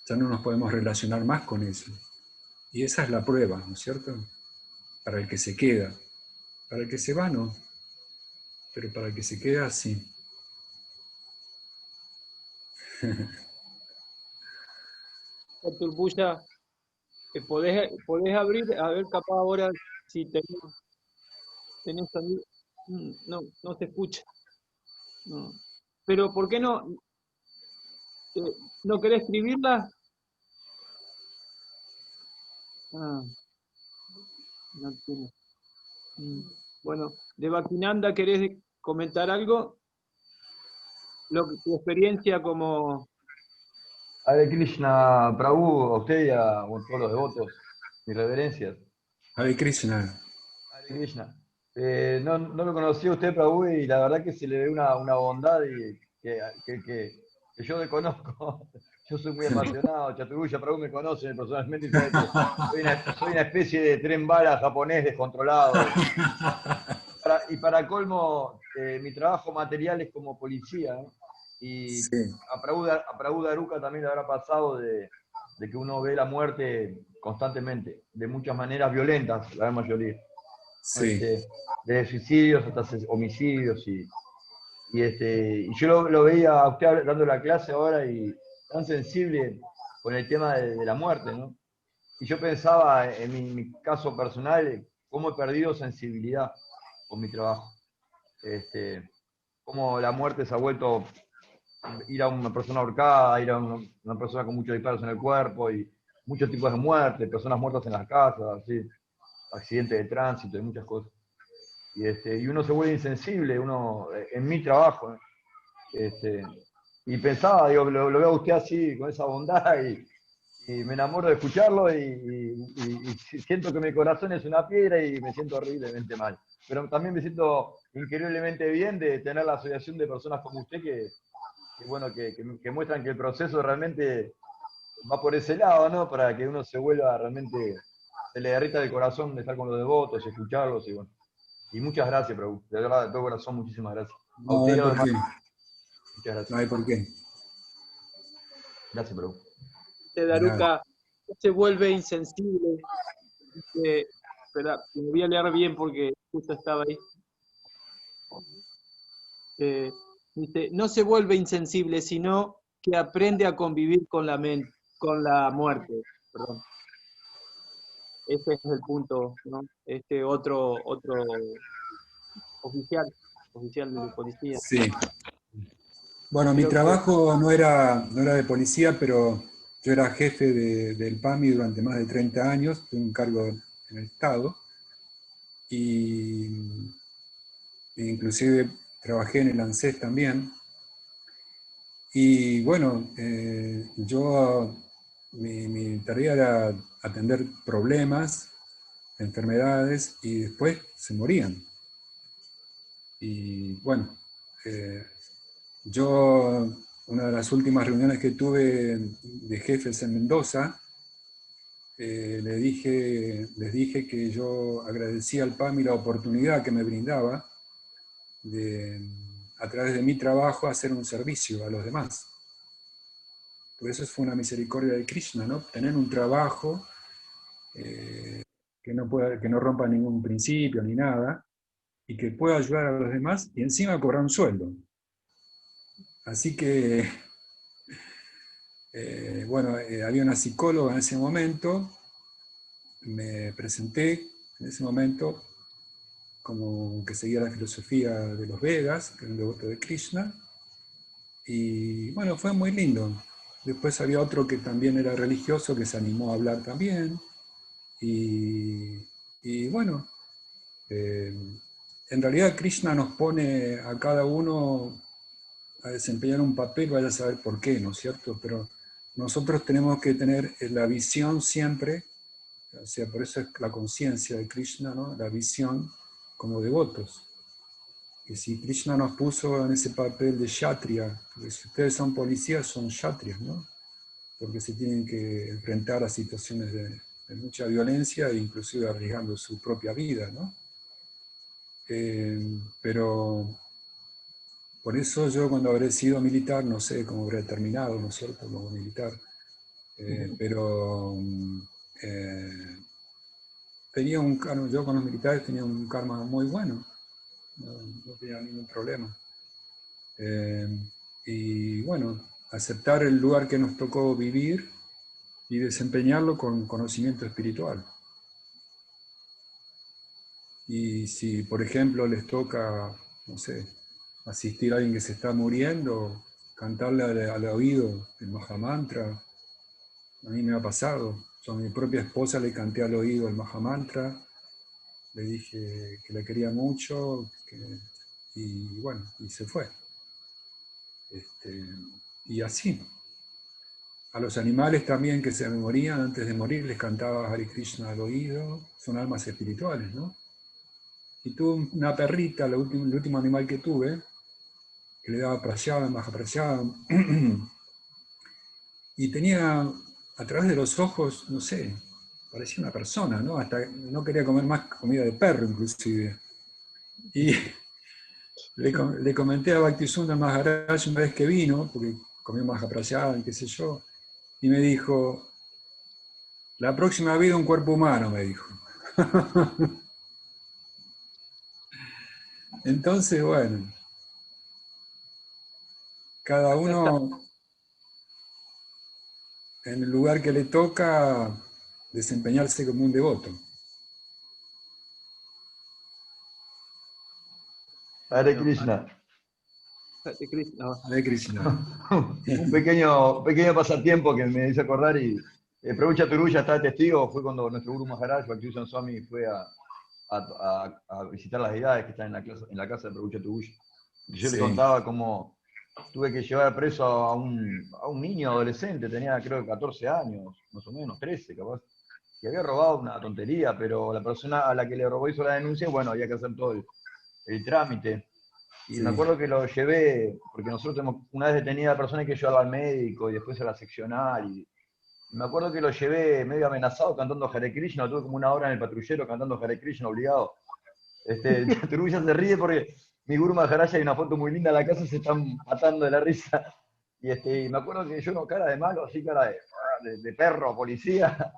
ya no nos podemos relacionar más con ella. Y esa es la prueba, ¿no es cierto? Para el que se queda. Para el que se va, no. Pero para el que se queda, sí. Turbuya, podés abrir, a ver, capaz ahora si tenés sonido. No se escucha. No. Pero ¿por qué no querés escribirla? Ah, no tiene. Bueno, de Bhaktisiddhanta, ¿querés comentar algo? Tu experiencia como... Hare Krishna, Prabhu, a usted y a todos los devotos, mis reverencias. Hare Krishna. Hare Krishna. No lo conocía usted, Prabhu, y la verdad que se le ve una bondad que yo desconozco. Yo soy muy apasionado, Chaturullo, Prabhu me conoce personalmente y sabe que soy una especie de tren bala japonés descontrolado. Y para colmo, mi trabajo material es como policía, ¿no? Y Sí. a Prabhu Daruka también le habrá pasado de que uno ve la muerte constantemente, de muchas maneras violentas, la gran mayoría. Sí. De suicidios hasta homicidios. Y yo lo veía a usted dando la clase ahora y tan sensible con el tema de la muerte, ¿no? Y yo pensaba en mi caso personal, cómo he perdido sensibilidad con mi trabajo. Cómo la muerte se ha vuelto ir a una persona ahorcada, ir a una persona con muchos disparos en el cuerpo y muchos tipos de muerte, personas muertas en las casas, ¿sí? Accidentes de tránsito y muchas cosas. Y uno se vuelve insensible, en mi trabajo. Y pensaba, digo, lo veo a usted así, con esa bondad, y me enamoro de escucharlo y siento que mi corazón es una piedra y me siento horriblemente mal. Pero también me siento increíblemente bien de tener la asociación de personas como usted que muestran que el proceso realmente va por ese lado, ¿no? Para que uno se vuelva realmente, se le derrita el corazón de estar con los devotos y escucharlos. Y muchas gracias, Prabhu. De verdad, de todo corazón, muchísimas gracias. A No usted y hay a los por demás. qué. Muchas gracias. No hay por qué. Gracias, Prabhu. Daruka se vuelve insensible. Espera, me voy a leer bien porque justo estaba ahí. Dice, no se vuelve insensible, sino que aprende a convivir con la muerte. Perdón. Ese es el punto, ¿no? Otro oficial de policía. Sí. Bueno, mi Creo que trabajo no era de policía, pero yo era jefe del PAMI durante más de 30 años, tuve un cargo en el Estado, y inclusive trabajé en el ANSES también. Y bueno, mi tarea era atender problemas, enfermedades, y después se morían. Y bueno, una de las últimas reuniones que tuve de jefes en Mendoza, les dije que yo agradecía al PAMI la oportunidad que me brindaba de, a través de mi trabajo, hacer un servicio a los demás. Por eso fue una misericordia de Krishna, ¿no? Tener un trabajo que no rompa ningún principio ni nada, y que pueda ayudar a los demás, y encima cobrar un sueldo. Así que, bueno, había una psicóloga en ese momento, me presenté en ese momento como que seguía la filosofía de los Vedas, que era un devoto de Krishna, y bueno, fue muy lindo. Después había otro que también era religioso, que se animó a hablar también, y bueno, en realidad Krishna nos pone a cada uno a desempeñar un papel, vaya a saber por qué, ¿no es cierto? Pero nosotros tenemos que tener la visión siempre, o sea, por eso es la conciencia de Krishna, ¿no? La visión como devotos. Que si Krishna nos puso en ese papel de Kshatriya, porque si ustedes son policías, son Kshatriyas, ¿no? Porque se tienen que enfrentar a situaciones de mucha violencia e inclusive arriesgando su propia vida, ¿no? Pero por eso yo, cuando habré sido militar, no sé cómo habré terminado, ¿no es cierto?, como militar, pero tenía un karma, yo con los militares tenía un karma muy bueno, no tenía ningún problema. Y bueno, aceptar el lugar que nos tocó vivir y desempeñarlo con conocimiento espiritual. Y si, por ejemplo, les toca, no sé, asistir a alguien que se está muriendo, cantarle al oído el Mahamantra, a mí me ha pasado. Yo a mi propia esposa le canté al oído el Mahamantra, le dije que la quería mucho, y bueno, y se fue. Y así. A los animales también que se me morían antes de morir, les cantaba Hare Krishna al oído, son almas espirituales, ¿no? Y tuve una perrita, el último animal que tuve, que le daba prayam, mahaprayam, y tenía a través de los ojos, no sé, parecía una persona, ¿no? Hasta no quería comer más comida de perro, inclusive. Y le comenté a Bhaktisundar Maharaj una vez que vino, porque comió mahaprayam, qué sé yo, y me dijo, la próxima vida un cuerpo humano, me dijo. Entonces, bueno, cada uno en el lugar que le toca desempeñarse como un devoto. Hare Krishna. Hare Krishna. Hare Krishna. Un pequeño pasatiempo que me hizo acordar, y Prabhu Chaturya está de testigo, fue cuando nuestro Guru Maharaj, Bhaktivedanta Swami, fue a visitar las deidades que están en la casa de Prabhu Chaturya. Yo Sí. le contaba cómo tuve que llevar preso a un niño adolescente, tenía creo que 14 años, más o menos, 13 capaz, que había robado una tontería, pero la persona a la que le robó hizo la denuncia, bueno, había que hacer todo el trámite. Y Sí. me acuerdo que lo llevé, porque nosotros tenemos una vez detenida a la persona, que llevarla al médico y después a la seccional, y me acuerdo que lo llevé medio amenazado cantando Hare Krishna, tuve como una hora en el patrullero cantando Hare Krishna obligado. Chaturya se ríe porque mi Guru Maharaj, hay una foto muy linda en la casa, se están matando de la risa. Y me acuerdo que yo, no, cara de malo, así cara de perro, policía.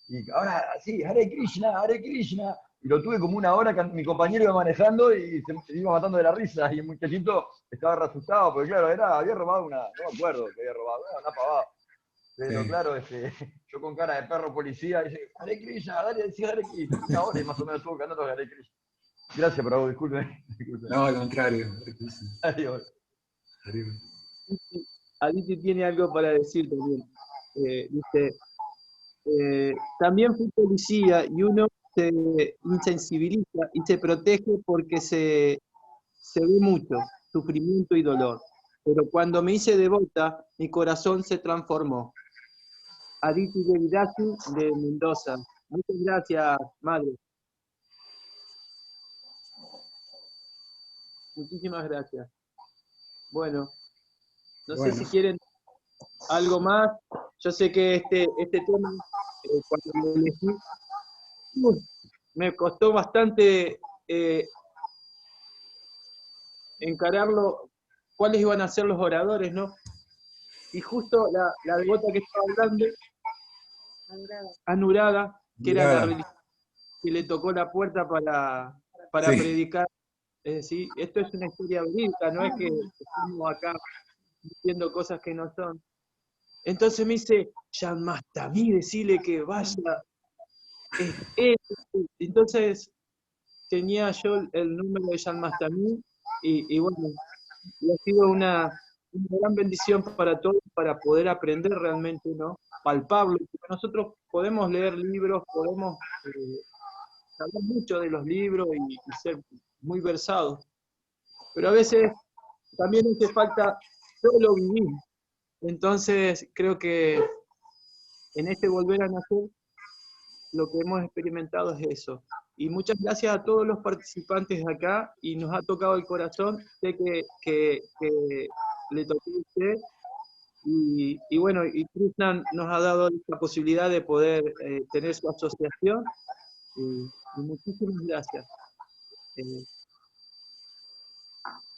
Y ahora sí, Hare Krishna. Y lo tuve como una hora, mi compañero iba manejando y se iba matando de la risa. Y el muchachito estaba re asustado, porque claro, había robado no me acuerdo que había robado, una pavada. Pero Sí. claro, yo con cara de perro policía, dice, Hare Krishna, dale, decía Hare Krishna. Una hora y más o menos estuvo cantando Hare Krishna. Gracias, Prabhu, disculpe. No, al contrario. Adiós. Aditi tiene algo para decir también. Dice, también fui policía y uno se insensibiliza y se protege porque se ve mucho sufrimiento y dolor. Pero cuando me hice devota, mi corazón se transformó. Aditi Devidasi de Mendoza. Muchas gracias, madre. Muchísimas gracias. Bueno, no sé si quieren algo más. Yo sé que este tema cuando lo elegí, me costó bastante encararlo, cuáles iban a ser los oradores, ¿no? Y justo la devota que estaba hablando, Anurada, que era la religión que le tocó la puerta para Sí. predicar. Es decir, esto es una historia verídica, no es que estamos acá diciendo cosas que no son. Entonces me dice, Yanmastami, decirle que vaya. Entonces tenía yo el número de Yanmastami y bueno, y ha sido una gran bendición para todos, para poder aprender realmente, ¿no? Palpable. Nosotros podemos leer libros, podemos saber mucho de los libros y ser muy versados, pero a veces también hace falta solo vivir. Entonces creo que en este volver a nacer lo que hemos experimentado es eso. Y muchas gracias a todos los participantes de acá, y nos ha tocado el corazón. Sé que le tocó a usted, y bueno, y Krishna nos ha dado la posibilidad de poder tener su asociación, y muchísimas gracias.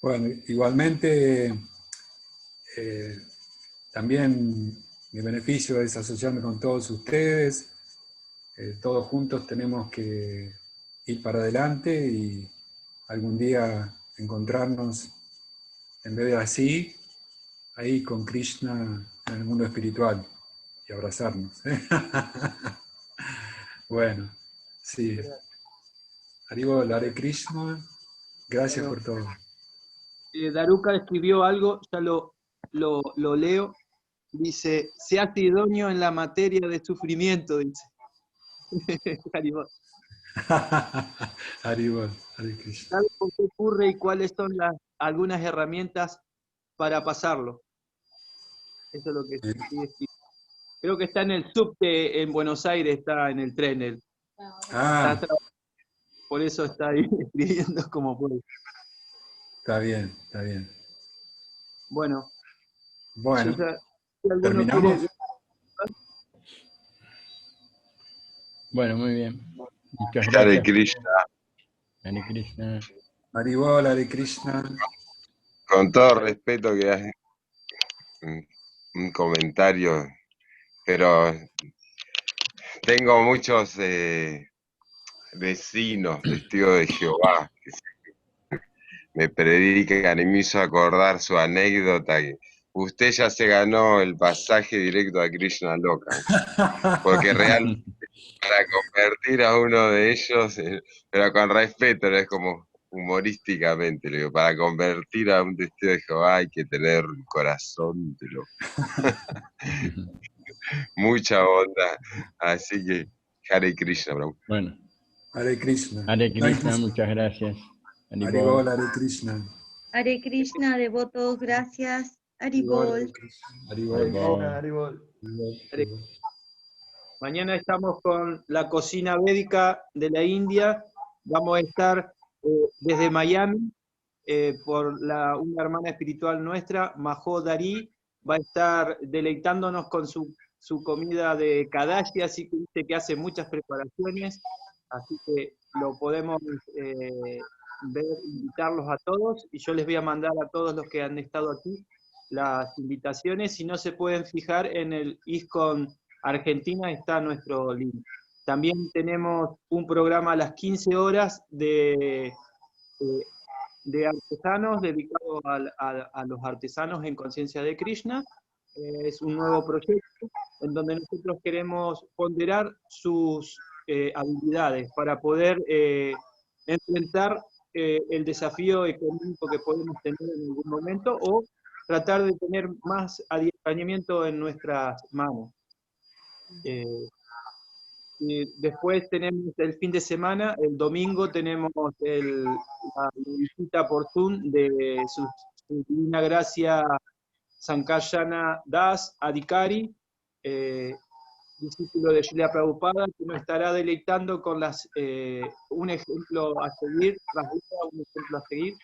Bueno, igualmente, también mi beneficio es asociarme con todos ustedes. Todos juntos tenemos que ir para adelante y algún día encontrarnos, en vez de así, ahí con Krishna en el mundo espiritual y abrazarnos. Bueno, sí. Haribol, Hare Krishna, gracias Bueno, por todo. Daruka escribió algo, ya lo leo. Dice, se hace idóneo en la materia de sufrimiento, dice. Haribol. Haribol, Hare Krishna. ¿Sabe por qué ocurre y cuáles son algunas herramientas para pasarlo? Eso es lo que sigue escribiendo. Creo que está en el subte en Buenos Aires, está en el tren. Por eso está ahí escribiendo como puede. Está bien, está bien. Bueno, Bueno, si alguno ¿terminamos? quiere... Bueno, muy bien. Muchas Hare gracias. Krishna. Hare Krishna. Haribol, Hare Krishna. Con todo respeto que hay un comentario, pero tengo muchos vecinos, testigos de Jehová, que me predican y me hizo acordar su anécdota. Que usted ya se ganó el pasaje directo a Krishna Loka, porque realmente para convertir a uno de ellos, pero con respeto, no es como humorísticamente, le digo, para convertir a un testigo de Jehová hay que tener un corazón de loco. Mucha onda, así que Hare Krishna, bro. Bueno, Hare Krishna. Hare Krishna, muchas gracias. Haribol, Hare Krishna. Hare Krishna, devotos, gracias. Haribol. Haribol. Mañana estamos con la cocina védica de la India. Vamos a estar desde Miami por una hermana espiritual nuestra, Mahodari, va a estar deleitándonos con su comida de Kadashi, así que dice que hace muchas preparaciones, así que lo podemos ver, invitarlos a todos, y yo les voy a mandar a todos los que han estado aquí las invitaciones. Si no se pueden fijar en el ISKCON Argentina, está nuestro link. También tenemos un programa a las 15 horas de artesanos, dedicado a los artesanos en conciencia de Krishna. Es un nuevo proyecto en donde nosotros queremos ponderar sus habilidades para poder enfrentar el desafío económico que podemos tener en algún momento, o tratar de tener más adiestramiento en nuestras manos. Y después tenemos el fin de semana, el domingo tenemos la visita por Zoom de su divina gracia Sankarsana Das Adhikari, discípulo de Srila Prabhupada, que nos estará deleitando con un ejemplo a seguir, un ejemplo a seguir.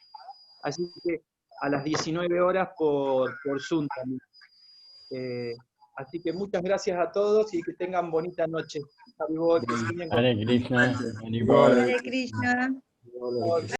Así que a las 19 horas por Zoom también. Así que muchas gracias a todos y que tengan bonita noche. Haribol, que sueñen con- Hare Krishna. Hare Bol. Hare Krishna.